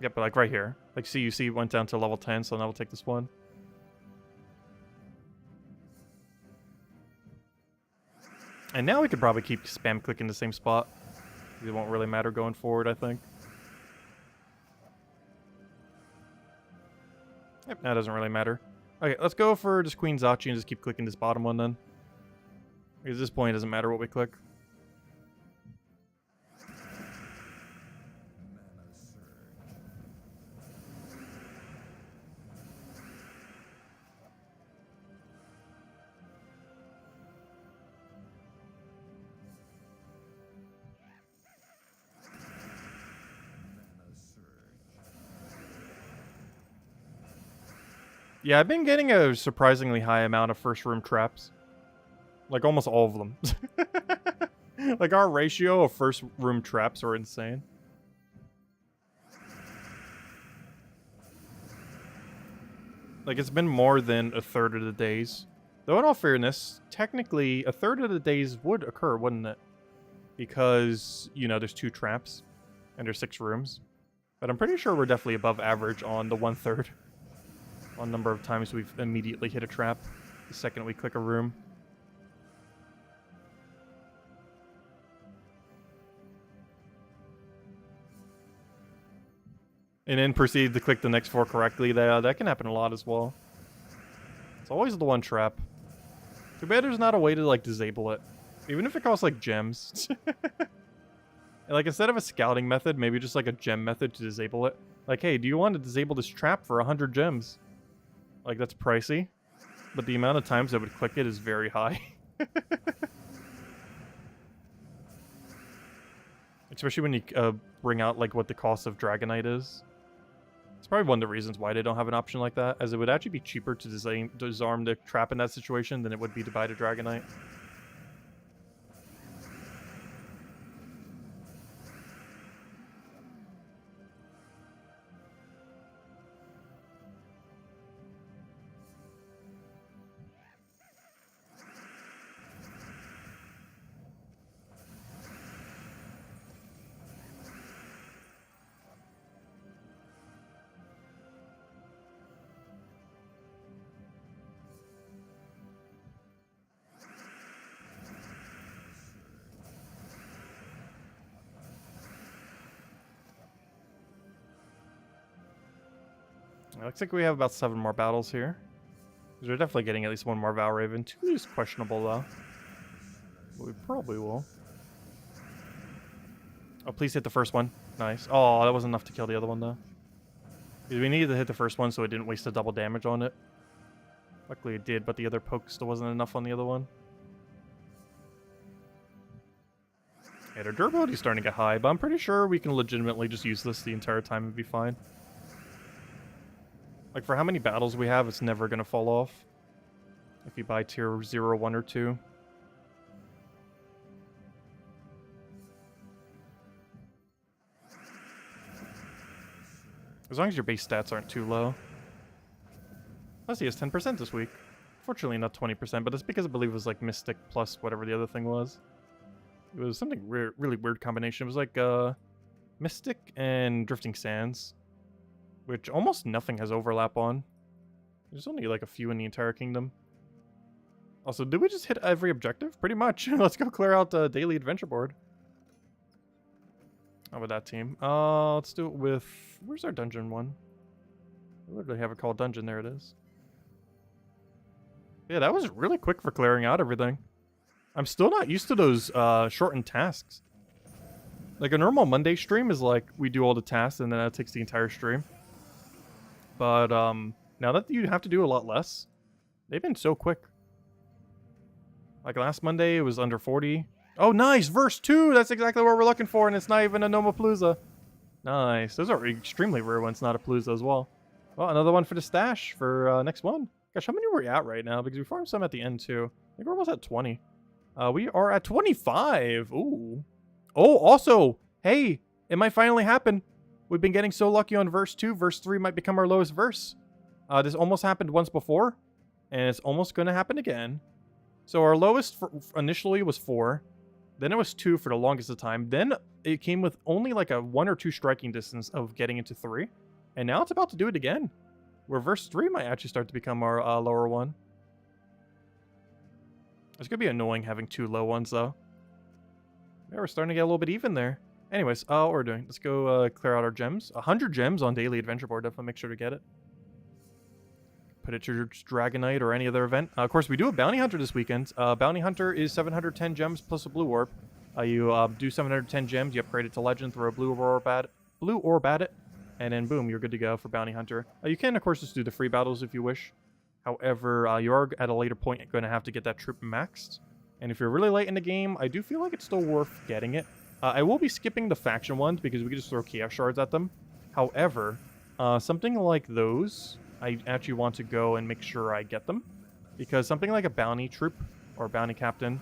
Yep, but like right here. Like, see, you see it went down to level 10, so now we'll take this one. And now we could probably keep spam clicking the same spot. It won't really matter going forward, I think. Yep, that doesn't really matter. Okay, let's go for just Queen Zachi and just keep clicking this bottom one then. Because at this point, it doesn't matter what we click. Yeah, I've been getting a surprisingly high amount of first room traps. Like, almost all of them. Like, our ratio of first room traps are insane. Like, it's been more than a third of the days. Though, in all fairness, technically, a third of the days would occur, wouldn't it? Because, you know, there's 2 traps, and there's 6 rooms. But I'm pretty sure we're definitely above average on the 1/3. On number of times we've immediately hit a trap the second we click a room. And then proceed to click the next 4 correctly. That can happen a lot as well. It's always the one trap. Too bad there's not a way to, like, disable it. Even if it costs, like, gems. And, like, instead of a scouting method, maybe just, like, a gem method to disable it. Like, hey, do you want to disable this trap for 100 gems? Like, that's pricey, but the amount of times I would click it is very high. Especially when you bring out, like, what the cost of Dragonite is. It's probably one of the reasons why they don't have an option like that, as it would actually be cheaper to disarm the trap in that situation than it would be to buy the Dragonite. It looks like we have about 7 more battles here. We're definitely getting at least one more Valraven. 2 is questionable, though. But we probably will. Oh, please hit the first one. Nice. Oh, that wasn't enough to kill the other one, though. Because we needed to hit the first one so it didn't waste the double damage on it. Luckily it did, but the other poke still wasn't enough on the other one. Yeah, their durability's starting to get high, but I'm pretty sure we can legitimately just use this the entire time and be fine. Like, for how many battles we have, it's never going to fall off. If you buy tier 0, 1, or 2. As long as your base stats aren't too low. Plus he has 10% this week. Fortunately not 20%, but it's because I believe it was like Mystic plus whatever the other thing was. It was something really weird combination. It was like Mystic and Drifting Sands, which almost nothing has overlap on. There's only like a few in the entire kingdom. Also, did we just hit every objective? Pretty much. Let's go clear out the daily adventure board. How about that team? Let's do it with... Where's our dungeon one? I literally have it called dungeon. There it is. Yeah, that was really quick for clearing out everything. I'm still not used to those shortened tasks. Like, a normal Monday stream is like, we do all the tasks and then that takes the entire stream. But now that you have to do a lot less, they've been so quick. Like last Monday, it was under 40. Oh, nice! Verse 2! That's exactly what we're looking for, and it's not even a Nomapalooza. Nice. Those are extremely rare ones, not a Palooza as well. Well, another one for the stash for next one. Gosh, how many are we at right now? Because we farmed some at the end, too. I think we're almost at 20. We are at 25! Ooh. Oh, also, hey, it might finally happen. We've been getting so lucky on verse 2. Verse 3 might become our lowest verse. This almost happened once before, and it's almost going to happen again. So our lowest initially was 4. Then it was 2 for the longest of time. Then it came with only like a 1 or 2 striking distance of getting into 3. And now it's about to do it again. Where verse 3 might actually start to become our lower one. It's going to be annoying having 2 low ones, though. Yeah, we're starting to get a little bit even there. Anyways, what we're doing. Let's go clear out our gems. 100 gems on daily adventure board. Definitely make sure to get it. Put it to your Dragonite or any other event. Of course, we do a Bounty Hunter this weekend. Bounty Hunter is 710 gems plus a blue orb. You do 710 gems, you upgrade it to Legend, throw a blue orb at it, and then boom, you're good to go for Bounty Hunter. You can, of course, just do the free battles if you wish. However, you are at a later point going to have to get that troop maxed. And if you're really late in the game, I do feel like it's still worth getting it. I will be skipping the faction ones because we can just throw Chaos Shards at them. However, something like those... I actually want to go and make sure I get them. Because something like a bounty troop or bounty captain,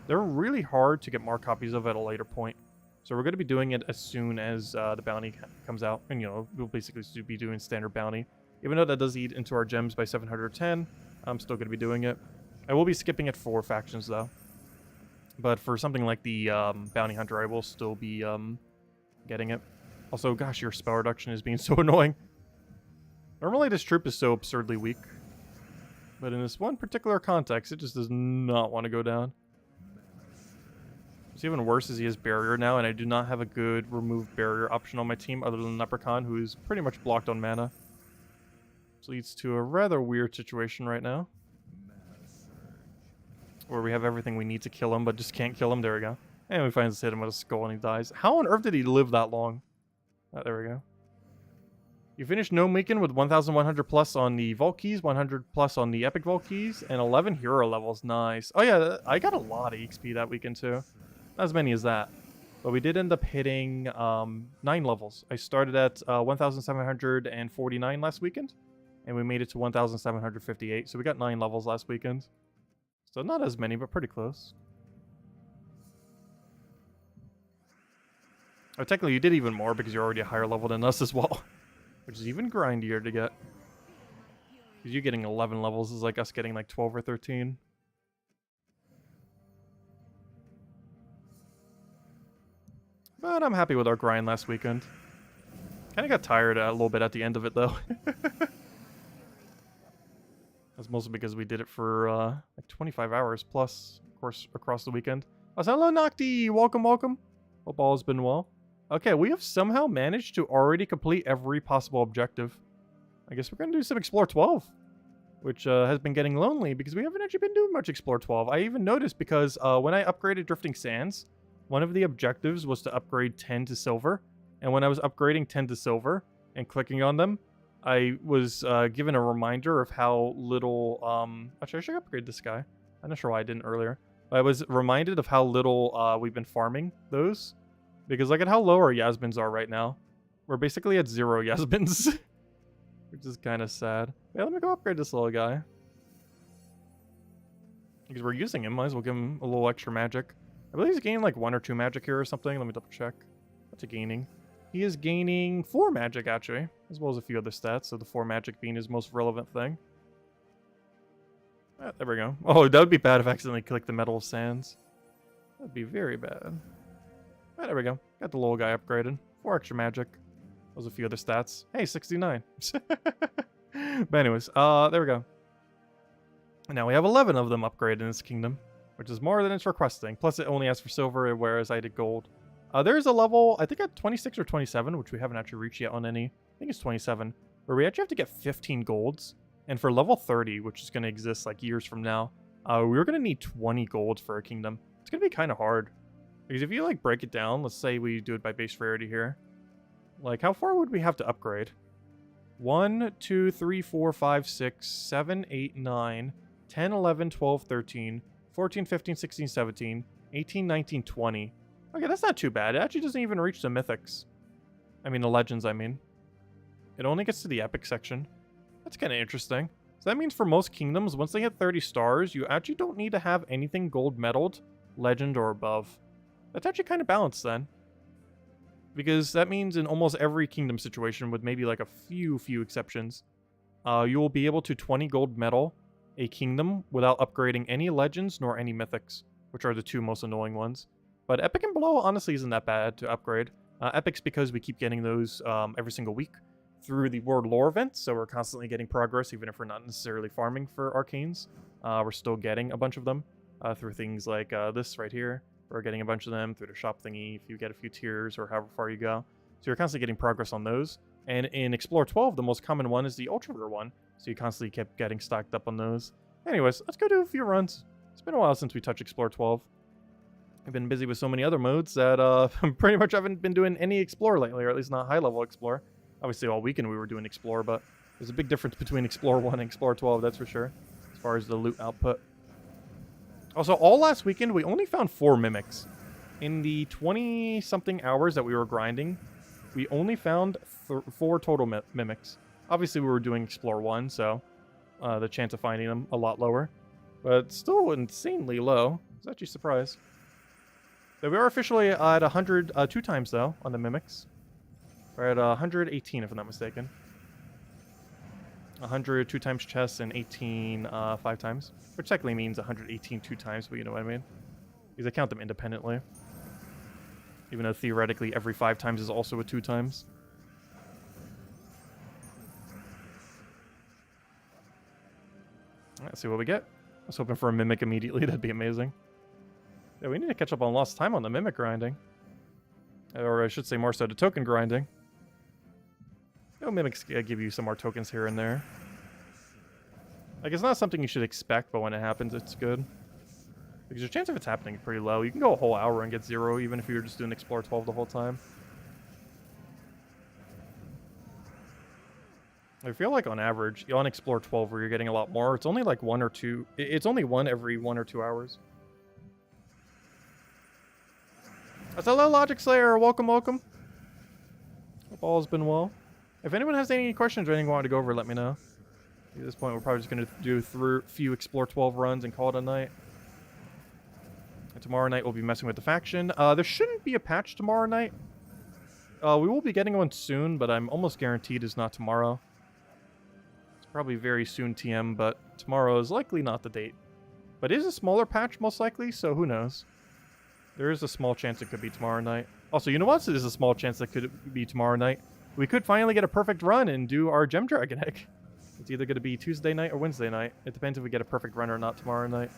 they're really hard to get more copies of at a later point. So we're going to be doing it as soon as the bounty comes out. And, you know, we'll basically be doing standard bounty. Even though that does eat into our gems by 710, I'm still going to be doing it. I will be skipping it for factions, though. But for something like the bounty hunter, I will still be getting it. Also, gosh, your spell reduction is being so annoying. Normally, this troop is so absurdly weak. But in this one particular context, it just does not want to go down. What's even worse is he has barrier now, and I do not have a good remove barrier option on my team other than Leprechaun, who is pretty much blocked on mana. Which leads to a rather weird situation right now. Where we have everything we need to kill him, but just can't kill him. There we go. And we finally hit him with a skull and he dies. How on earth did he live that long? There we go. You finished Gnome Weekend with 1,100 plus on the Vault Keys, 100 plus on the Epic Vault Keys, and 11 hero levels. Nice. Oh yeah, I got a lot of XP that weekend too. Not as many as that. But we did end up hitting 9 levels. I started at 1,749 last weekend, and we made it to 1,758. So we got 9 levels last weekend. So not as many, but pretty close. Oh, technically you did even more because you're already a higher level than us as well. Which is even grindier to get. Because you getting 11 levels is like us getting like 12 or 13. But I'm happy with our grind last weekend. Kind of got tired a little bit at the end of it though. That's mostly because we did it for like 25 hours plus, of course, across the weekend. Oh, so hello Nocti! Welcome, welcome. Hope all has been well. Okay, we have somehow managed to already complete every possible objective. I guess we're going to do some Explore 12. which has been getting lonely because we haven't actually been doing much Explore 12. I even noticed because when I upgraded Drifting Sands, one of the objectives was to upgrade 10 to silver. And when I was upgrading 10 to silver and clicking on them, I was given a reminder of how little... actually, I should upgrade this guy. I'm not sure why I didn't earlier. But I was reminded of how little we've been farming those. Because look at how low our Yasmins are right now. We're basically at 0 Yasmins. Which is kind of sad. Yeah, let me go upgrade this little guy. Because we're using him, might as well give him a little extra magic. I believe he's gaining like 1 or 2 magic here or something. Let me double check. What's he gaining? He is gaining 4 magic, actually, as well as a few other stats, so the 4 magic being his most relevant thing. There we go. Oh, that would be bad if I accidentally clicked the Metal of Sands. That would be very bad. There we go. Got the little guy upgraded. 4 extra magic. Those a few other stats. Hey, 69. But anyways, there we go. And now we have 11 of them upgraded in this kingdom, which is more than it's requesting. Plus, it only asks for silver, whereas I did gold. There's a level, I think at 26 or 27, which we haven't actually reached yet on any. I think it's 27, where we actually have to get 15 golds. And for level 30, which is going to exist like years from now, we're going to need 20 golds for a kingdom. It's going to be kind of hard. Because if you like break it down, let's say we do it by base rarity here. Like, how far would we have to upgrade? 1, 2, 3, 4, 5, 6, 7, 8, 9, 10, 11, 12, 13, 14, 15, 16, 17, 18, 19, 20. Okay, that's not too bad. It actually doesn't even reach the mythics. I mean, the legends, I mean. It only gets to the epic section. That's kind of interesting. So that means for most kingdoms, once they hit 30 stars, you actually don't need to have anything gold medaled, legend, or above. That's actually kind of balanced then. Because that means in almost every kingdom situation, with maybe like a few exceptions, you will be able to 20 gold medal a kingdom without upgrading any legends nor any mythics, which are the 2 most annoying ones. But epic and below honestly isn't that bad to upgrade. Epic's because we keep getting those every single week through the World Lore events, so we're constantly getting progress even if we're not necessarily farming for arcanes. We're still getting a bunch of them through things like this right here. We're getting a bunch of them through the shop thingy if you get a few tiers or however far you go. So you're constantly getting progress on those. And in Explore 12, the most common one is the Ultra Rare one, so you constantly kept getting stocked up on those. Anyways, let's go do a few runs. It's been a while since we touched Explore 12. I've been busy with so many other modes that pretty much haven't been doing any Explore lately, or at least not high-level Explore. Obviously, all weekend we were doing Explore, but there's a big difference between Explore 1 and Explore 12, that's for sure, as far as the loot output. Also, all last weekend, we only found 4 mimics. In the 20-something hours that we were grinding, we only found 4 total mimics. Obviously, we were doing Explore 1, so the chance of finding them a lot lower. But still insanely low. I was actually surprised. So we are officially at 100 2 times, though, on the mimics. We're at 118, if I'm not mistaken. 100 2 times chests and 18 5 times. Which technically means 118 2 times, but you know what I mean. Because I count them independently. Even though theoretically every 5 times is also a 2 times. Let's see what we get. I was hoping for a mimic immediately, that'd be amazing. Yeah, we need to catch up on lost time on the mimic grinding. Or I should say more so the token grinding. No, mimics give you some more tokens here and there. Like, it's not something you should expect, but when it happens, it's good. Because your chance of it's happening is pretty low. You can go a whole hour and get 0, even if you're just doing Explore 12 the whole time. I feel like on average, on Explore 12 where you're getting a lot more, it's only like 1 or 2. It's only 1 every 1 or 2 hours. That's hello, Logic Slayer. Welcome, welcome. Hope all's been well. If anyone has any questions or anything you want to go over, let me know. At this point, we're probably just going to do a few Explore 12 runs and call it a night. And tomorrow night, we'll be messing with the faction. There shouldn't be a patch tomorrow night. We will be getting one soon, but I'm almost guaranteed it's not tomorrow. It's probably very soon TM, but tomorrow is likely not the date. But it is a smaller patch, most likely, so who knows. There is a small chance it could be tomorrow night. Also, you know what? There's a small chance that could be tomorrow night. We could finally get a perfect run and do our Gem Dragon egg. It's either going to be Tuesday night or Wednesday night. It depends if we get a perfect run or not tomorrow night.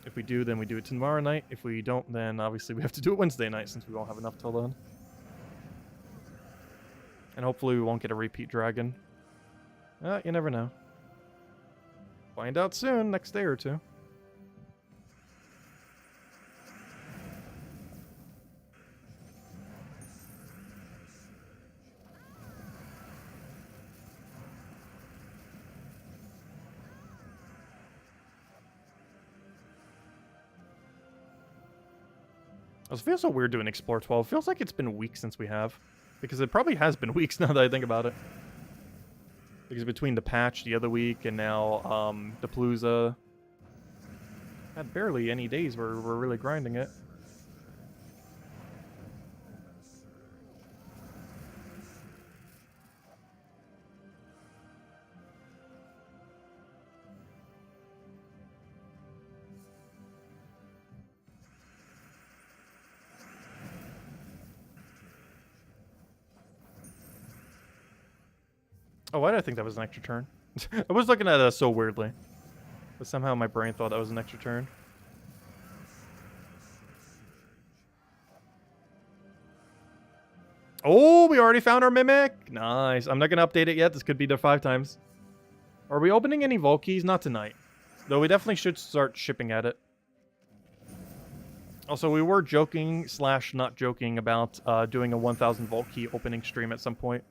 If we do, then we do it tomorrow night. If we don't, then obviously we have to do it Wednesday night since we won't have enough till then. And hopefully we won't get a repeat dragon. You never know. Find out soon, next day or two. It feels so weird doing Explore 12. Feels like it's been weeks since we have. Because it probably has been weeks now that I think about it. Because between the patch the other week and now the Palooza, had barely any days where we're really grinding it. Oh, why did I think that was an extra turn? I was looking at it so weirdly. But somehow my brain thought that was an extra turn. Oh, we already found our Mimic! Nice. I'm not going to update it yet. This could be there 5 times. Are we opening any Vault Keys? Not tonight. Though we definitely should start shipping at it. Also, we were joking / not joking about doing a 1000 Vault Key opening stream at some point.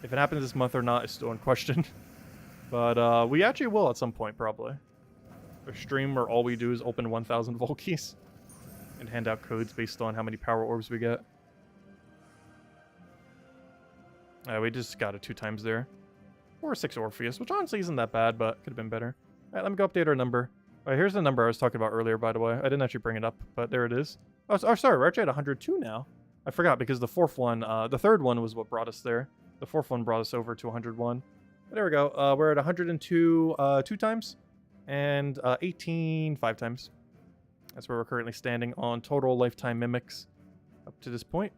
If it happens this month or not is still in question. But we actually will at some point, probably. A stream where all we do is open 1000 Vault Keys. And hand out codes based on how many power orbs we get. We just got it 2 times there. Or 6 Orpheus, which honestly isn't that bad, but could have been better. Alright, let me go update our number. Alright, here's the number I was talking about earlier, by the way. I didn't actually bring it up, but there it is. Oh, sorry, we're actually at 102 now. I forgot, because the 4th one, the 3rd one was what brought us there. The 4th one brought us over to 101. But there we go. We're at 102 2 times. And 18 5 times. That's where we're currently standing on total lifetime mimics up to this point.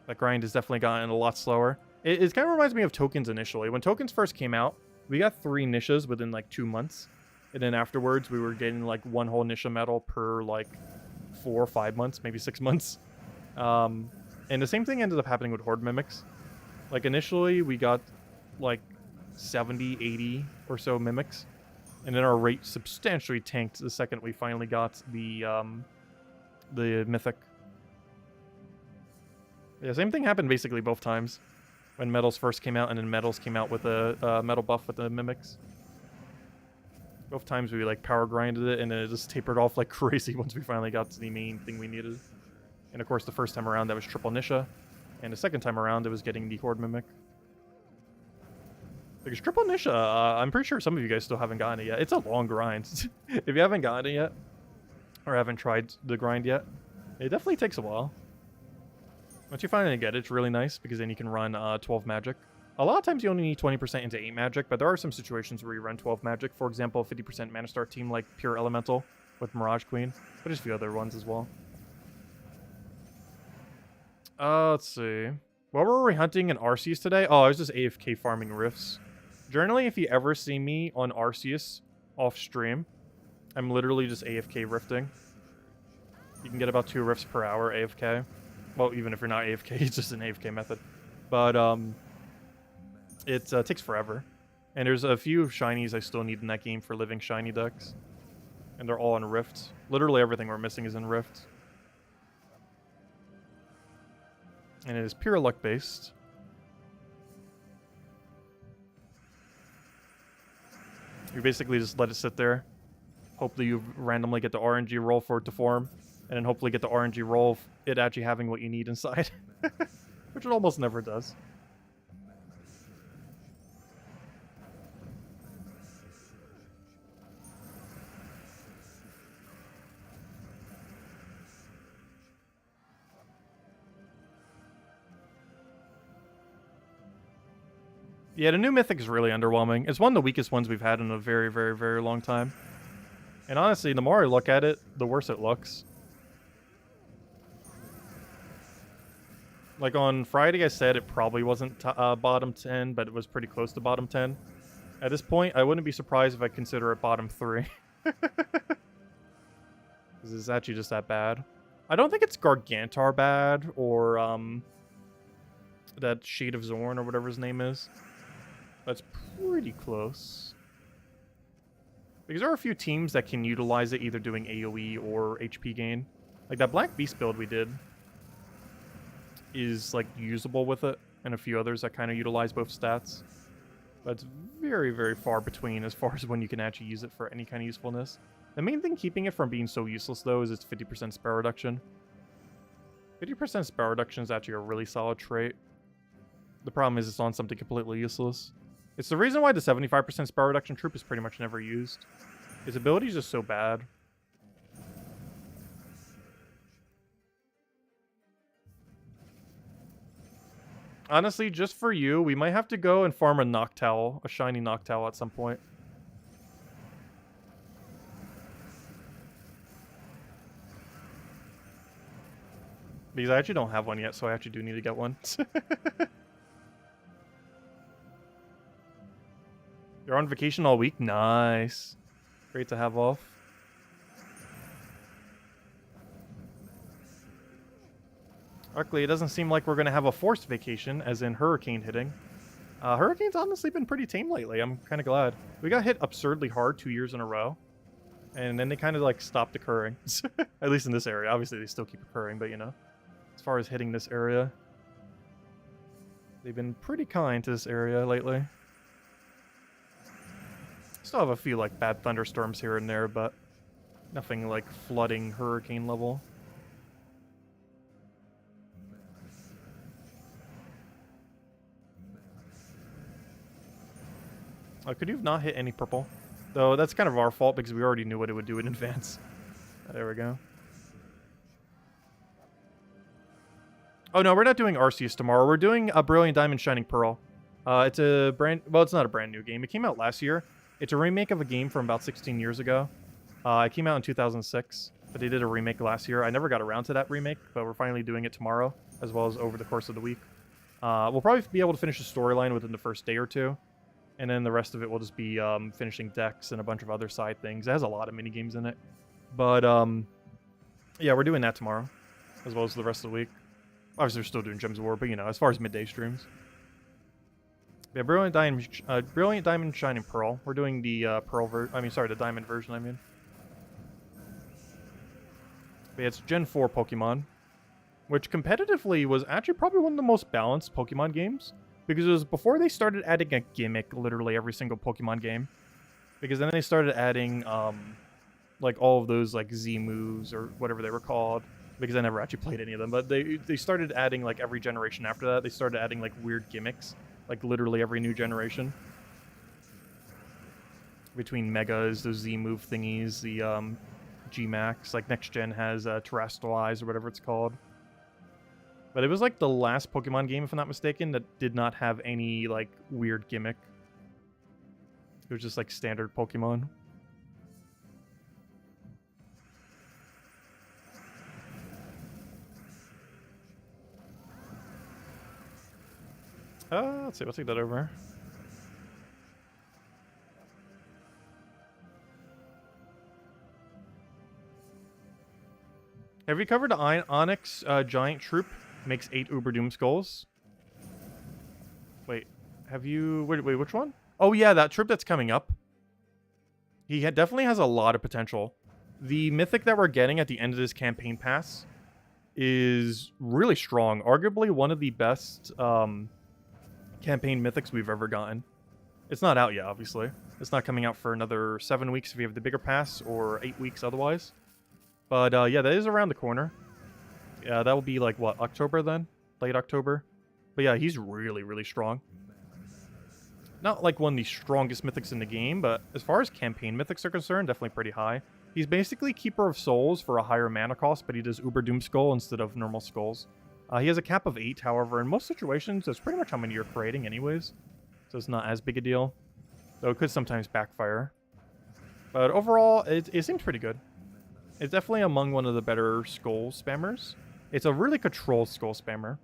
That grind has definitely gotten a lot slower. It kind of reminds me of tokens initially. When tokens first came out, we got 3 niches within like 2 months. And then afterwards, we were getting like 1 whole nisha medal per like 4 or 5 months, maybe 6 months. And the same thing ended up happening with Horde Mimics. Like initially, we got like 70, 80 or so Mimics. And then our rate substantially tanked the second we finally got the Mythic. Yeah, same thing happened basically both times. When Metals first came out, and then Metals came out with a Metal buff with the Mimics. Both times we like power grinded it, and then it just tapered off like crazy once we finally got to the main thing we needed. And of course, the first time around, that was triple Nisha. And the second time around, it was getting the Horde Mimic. Because triple Nisha, I'm pretty sure some of you guys still haven't gotten it yet. It's a long grind. If you haven't gotten it yet, or haven't tried the grind yet, it definitely takes a while. Once you finally get it, it's really nice, because then you can run 12 magic. A lot of times you only need 20% into 8 magic, but there are some situations where you run 12 magic. For example, 50% mana star team like Pure Elemental with Mirage Queen, but just a few other ones as well. Let's see. What were we hunting in Arceus today? Oh, I was just AFK farming rifts. Generally, if you ever see me on Arceus off stream, I'm literally just AFK rifting. You can get about 2 rifts per hour AFK. Well, even if you're not AFK, it's just an AFK method. But it takes forever. And there's a few shinies I still need in that game for living shiny decks. And they're all in Rift. Literally everything we're missing is in Rift. And it is pure luck based. You basically just let it sit there. Hopefully you randomly get the RNG roll for it to form. And then hopefully get the RNG roll of it actually having what you need inside. Which it almost never does. Yeah, the new Mythic is really underwhelming. It's one of the weakest ones we've had in a very, very, very long time. And honestly, the more I look at it, the worse it looks. Like on Friday, I said it probably wasn't bottom 10, but it was pretty close to bottom 10. At this point, I wouldn't be surprised if I consider it bottom 3. Because it's actually just that bad. I don't think it's Gargantar bad, or that Shade of Zorn, or whatever his name is. That's pretty close. Because there are a few teams that can utilize it, either doing AoE or HP gain. Like that Black Beast build we did is like usable with it, and a few others that kind of utilize both stats. But it's very, very far between as far as when you can actually use it for any kind of usefulness. The main thing keeping it from being so useless, though, is its 50% spell reduction. 50% spell reduction is actually a really solid trait. The problem is it's on something completely useless. It's the reason why the 75% spell reduction troop is pretty much never used. His ability is just so bad. Honestly, just for you, we might have to go and farm a Noctowl, a shiny Noctowl at some point. Because I actually don't have one yet, so I actually do need to get one. You're on vacation all week? Nice. Great to have off. Luckily, it doesn't seem like we're going to have a forced vacation, as in hurricane hitting. Hurricane's honestly been pretty tame lately. I'm kind of glad. We got hit absurdly hard 2 years in a row. And then they kind of like stopped occurring. At least in this area. Obviously, they still keep occurring, but you know. As far as hitting this area, they've been pretty kind to this area lately. Still have a few like bad thunderstorms here and there, but nothing like flooding hurricane level. Could you have not hit any purple? Though that's kind of our fault because we already knew what it would do in advance. There we go. Oh no, we're not doing Arceus tomorrow. We're doing a Brilliant Diamond Shining Pearl. It's a well, it's not a brand new game. It came out last year. It's a remake of a game from about 16 years ago. It came out in 2006, but they did a remake last year. I never got around to that remake, but we're finally doing it tomorrow, as well as over the course of the week. We'll probably be able to finish the storyline within the first day or two, and then the rest of it will just be finishing decks and a bunch of other side things. It has a lot of mini games in it, but yeah, we're doing that tomorrow, as well as the rest of the week. Obviously, we're still doing Gems of War, but you know, as far as midday streams. Yeah, Brilliant Diamond Shining Pearl. We're doing the the Diamond version, I mean. But yeah, it's Gen 4 Pokemon, which competitively was actually probably one of the most balanced Pokemon games, because it was before they started adding a gimmick literally every single Pokemon game. Because then they started adding, like, all of those, like, Z moves, or whatever they were called. Because I never actually played any of them, but they started adding, like, every generation after that. They started adding, like, weird gimmicks. Like, literally every new generation. Between Megas, those Z-move thingies, the G-Max. Like, Next Gen has Terrestrialize, or whatever it's called. But it was, like, the last Pokemon game, if I'm not mistaken, that did not have any, like, weird gimmick. It was just, like, standard Pokemon. Let's see, we'll take that over. Have you covered the Onyx Giant Troop? Makes 8 Uber Doom Skulls. Wait, have you... Wait, which one? Oh yeah, that troop that's coming up. He definitely has a lot of potential. The mythic that we're getting at the end of this campaign pass is really strong. Arguably one of the best... campaign mythics we've ever gotten. It's not out yet, obviously. It's not coming out for another 7 weeks if you have the bigger pass, or 8 weeks otherwise. But yeah, that is around the corner. Yeah, that will be like, what, October then? Late October? But yeah, he's really, really strong. Not like one of the strongest mythics in the game, but as far as campaign mythics are concerned, definitely pretty high. He's basically Keeper of Souls for a higher mana cost, but he does Uber Doom Skull instead of normal skulls. He has a cap of 8, however, in most situations, that's pretty much how many you're creating anyways. So it's not as big a deal. Though it could sometimes backfire. But overall, it seems pretty good. It's definitely among one of the better skull spammers. It's a really controlled skull spammer,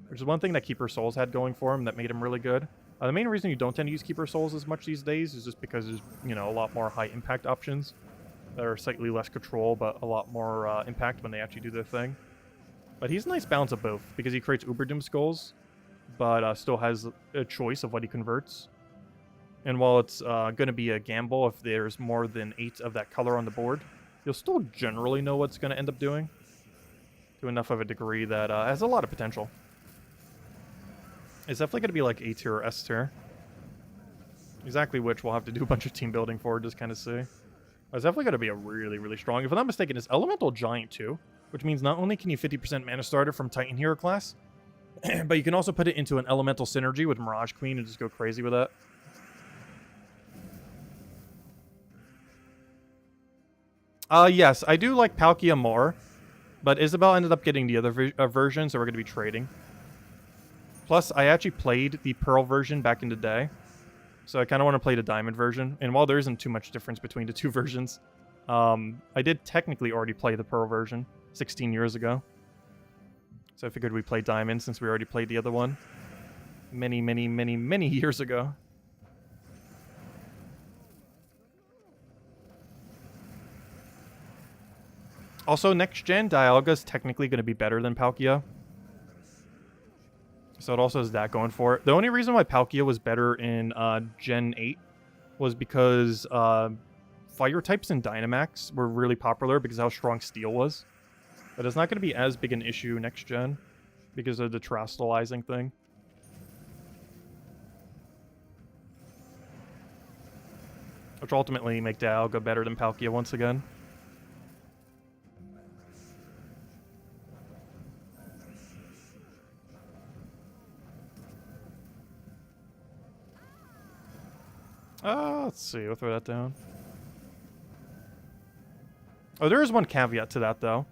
which is one thing that Keeper Souls had going for him that made him really good. The main reason you don't tend to use Keeper Souls as much these days is just because there's, you know, a lot more high impact options that are slightly less control, but a lot more impact when they actually do their thing. But he's a nice balance of both, because he creates Uber Doom Skulls, but still has a choice of what he converts. And while it's going to be a gamble if there's more than 8 of that color on the board, you'll still generally know what's going to end up doing to enough of a degree that has a lot of potential. It's definitely going to be like A tier or S tier. Exactly which we'll have to do a bunch of team building for, just kind of see. It's definitely going to be a really, really strong. If I'm not mistaken, it's Elemental Giant too, which means not only can you 50% mana starter from Titan Hero class, but you can also put it into an Elemental Synergy with Mirage Queen and just go crazy with that. Yes, I do like Palkia more, but Isabel ended up getting the other version, so we're going to be trading. Plus, I actually played the Pearl version back in the day, so I kind of want to play the Diamond version. And while there isn't too much difference between the two versions, I did technically already play the Pearl version 16 years ago. So I figured we'd play Diamond since we already played the other one many, many, many, many years ago. Also, next gen, Dialga is technically going to be better than Palkia. So it also has that going for it. The only reason why Palkia was better in Gen 8 was because fire types in Dynamax were really popular because of how strong Steel was. But it's not going to be as big an issue next gen because of the terastallizing thing. Which ultimately make Dialga better than Palkia once again. Let's see. We'll throw that down. Oh, there is one caveat to that, though.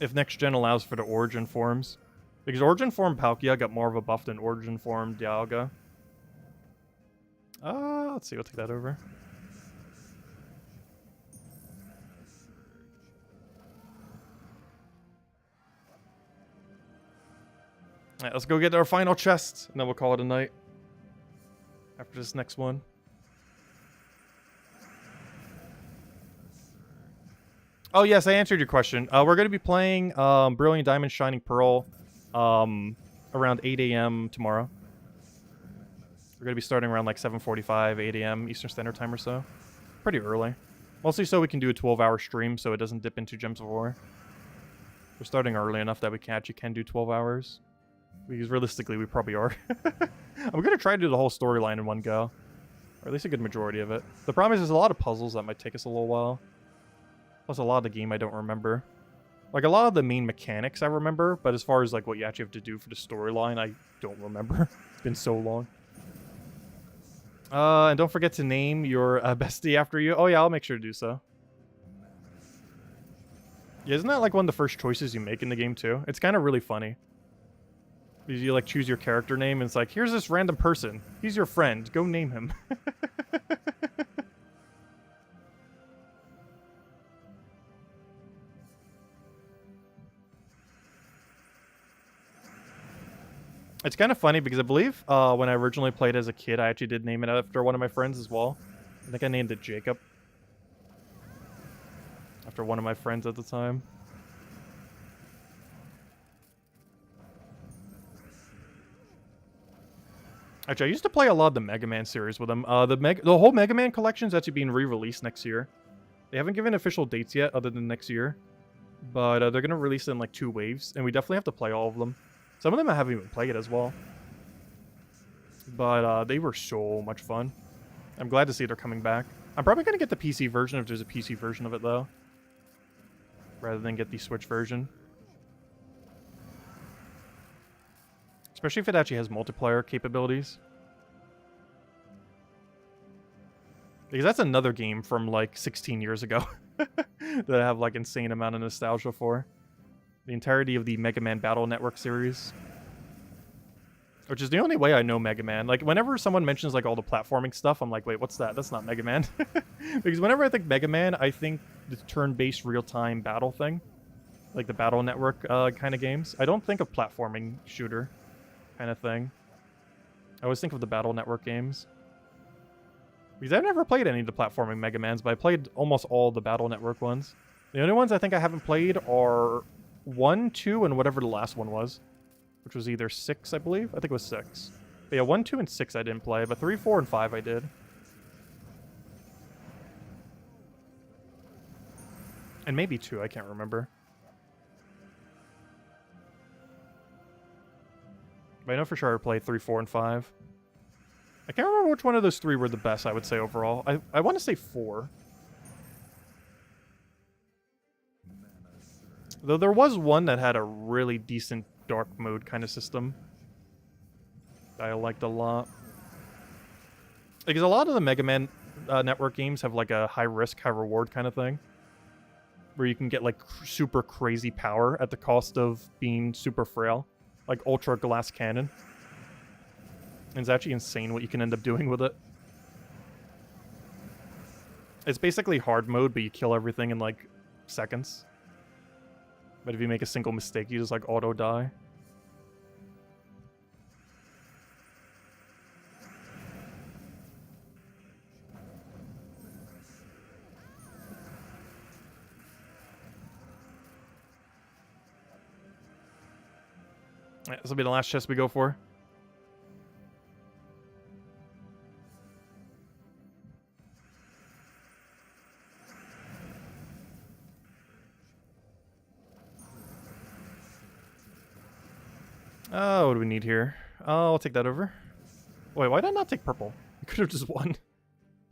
If next gen allows for the Origin forms. Because Origin form Palkia got more of a buff than Origin form Dialga. Let's see. We'll take that over. Alright, let's go get our final chest, and then we'll call it a night. After this next one. Oh, yes, I answered your question. We're going to be playing Brilliant Diamond Shining Pearl around 8 a.m. tomorrow. We're going to be starting around like 7:45, 8 a.m. Eastern Standard Time or so. Pretty early. Mostly so we can do a 12-hour stream so it doesn't dip into Gems of War. We're starting early enough that we can do 12 hours. Because realistically, we probably are. I'm going to try to do the whole storyline in one go. Or at least a good majority of it. The problem is there's a lot of puzzles that might take us a little while. Plus a lot of the game I don't remember. Like a lot of the main mechanics I remember, but as far as like what you actually have to do for the storyline, I don't remember. It's been so long. And don't forget to name your bestie after you. Oh yeah, I'll make sure to do so. Yeah, isn't that like one of the first choices you make in the game too? It's kind of really funny. Because you like choose your character name and it's like, here's this random person. He's your friend. Go name him. It's kind of funny because I believe when I originally played as a kid, I actually did name it after one of my friends as well. I think I named it Jacob. After one of my friends at the time. Actually, I used to play a lot of the Mega Man series with them. The whole Mega Man collection is actually being re-released next year. They haven't given official dates yet other than next year. But they're going to release it in like 2 waves. And we definitely have to play all of them. Some of them I haven't even played as well. But they were so much fun. I'm glad to see they're coming back. I'm probably going to get the PC version if there's a PC version of it, though. Rather than get the Switch version. Especially if it actually has multiplayer capabilities. Because that's another game from like 16 years ago. That I have like insane amount of nostalgia for. The entirety of the Mega Man Battle Network series. Which is the only way I know Mega Man. Like, whenever someone mentions, like, all the platforming stuff, I'm like, wait, what's that? That's not Mega Man. Because whenever I think Mega Man, I think the turn-based real-time battle thing. Like, the Battle Network kind of games. I don't think of platforming shooter kind of thing. I always think of the Battle Network games. Because I've never played any of the platforming Mega Mans, but I played almost all the Battle Network ones. The only ones I think I haven't played are 1, 2, and whatever the last one was. Which was either 6, I believe. I think it was 6. But yeah, 1, 2, and 6 I didn't play, but 3, 4, and 5 I did. And maybe 2, I can't remember. But I know for sure I played 3, 4, and 5. I can't remember which one of those 3 were the best, I would say, overall. I want to say 4. Though there was one that had a really decent dark mode kind of system that I liked a lot. Because a lot of the Mega Man Network games have like a high risk, high reward kind of thing. Where you can get like super crazy power at the cost of being super frail. Like Ultra Glass Cannon. And it's actually insane what you can end up doing with it. It's basically hard mode, but you kill everything in like seconds. But if you make a single mistake, you just like auto die. Alright, this will be the last chest we go for. Oh, what do we need here? Oh, I'll take that over. Wait, why did I not take purple? I could have just won.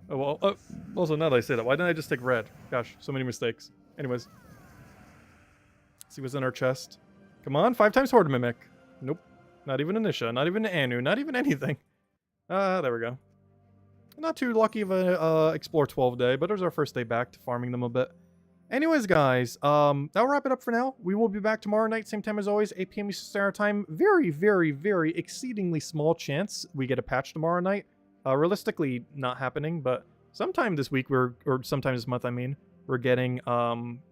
Oh, well, also now that I say that, why didn't I just take red? Gosh, so many mistakes. Anyways. Let's see what's in our chest. Come on, 5 times Horde Mimic. Nope. Not even Anisha, not even Anu, not even anything. There we go. Not too lucky of a Explore 12 day, but it was our first day back to farming them a bit. Anyways, guys, that'll wrap it up for now. We will be back tomorrow night, same time as always, 8 p.m. Eastern Standard Time. Very, very, very exceedingly small chance we get a patch tomorrow night. Realistically, not happening, but sometime this week, or sometime this month, I mean, we're getting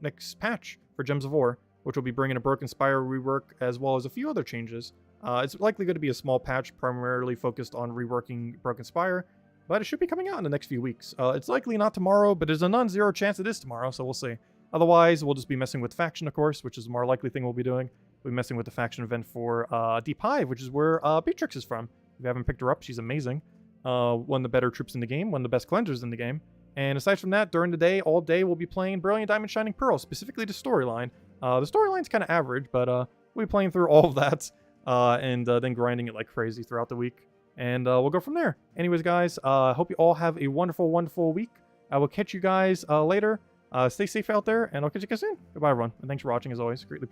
next patch for Gems of War, which will be bringing a Broken Spire rework as well as a few other changes. It's likely going to be a small patch, primarily focused on reworking Broken Spire, but it should be coming out in the next few weeks. It's likely not tomorrow, but there's a non-zero chance it is tomorrow, so we'll see. Otherwise, we'll just be messing with Faction, of course, which is the more likely thing we'll be doing. We'll be messing with the Faction event for Deep Hive, which is where Beatrix is from. If you haven't picked her up, she's amazing. One of the better troops in the game, one of the best cleansers in the game. And aside from that, during the day, all day, we'll be playing Brilliant Diamond Shining Pearl, specifically the storyline. The storyline's kind of average, but we'll be playing through all of that and then grinding it like crazy throughout the week. And we'll go from there. Anyways, guys, I hope you all have a wonderful, wonderful week. I will catch you guys later. Stay safe out there, and I'll catch you guys soon. Goodbye, everyone. And thanks for watching, as always. Greatly appreciate it.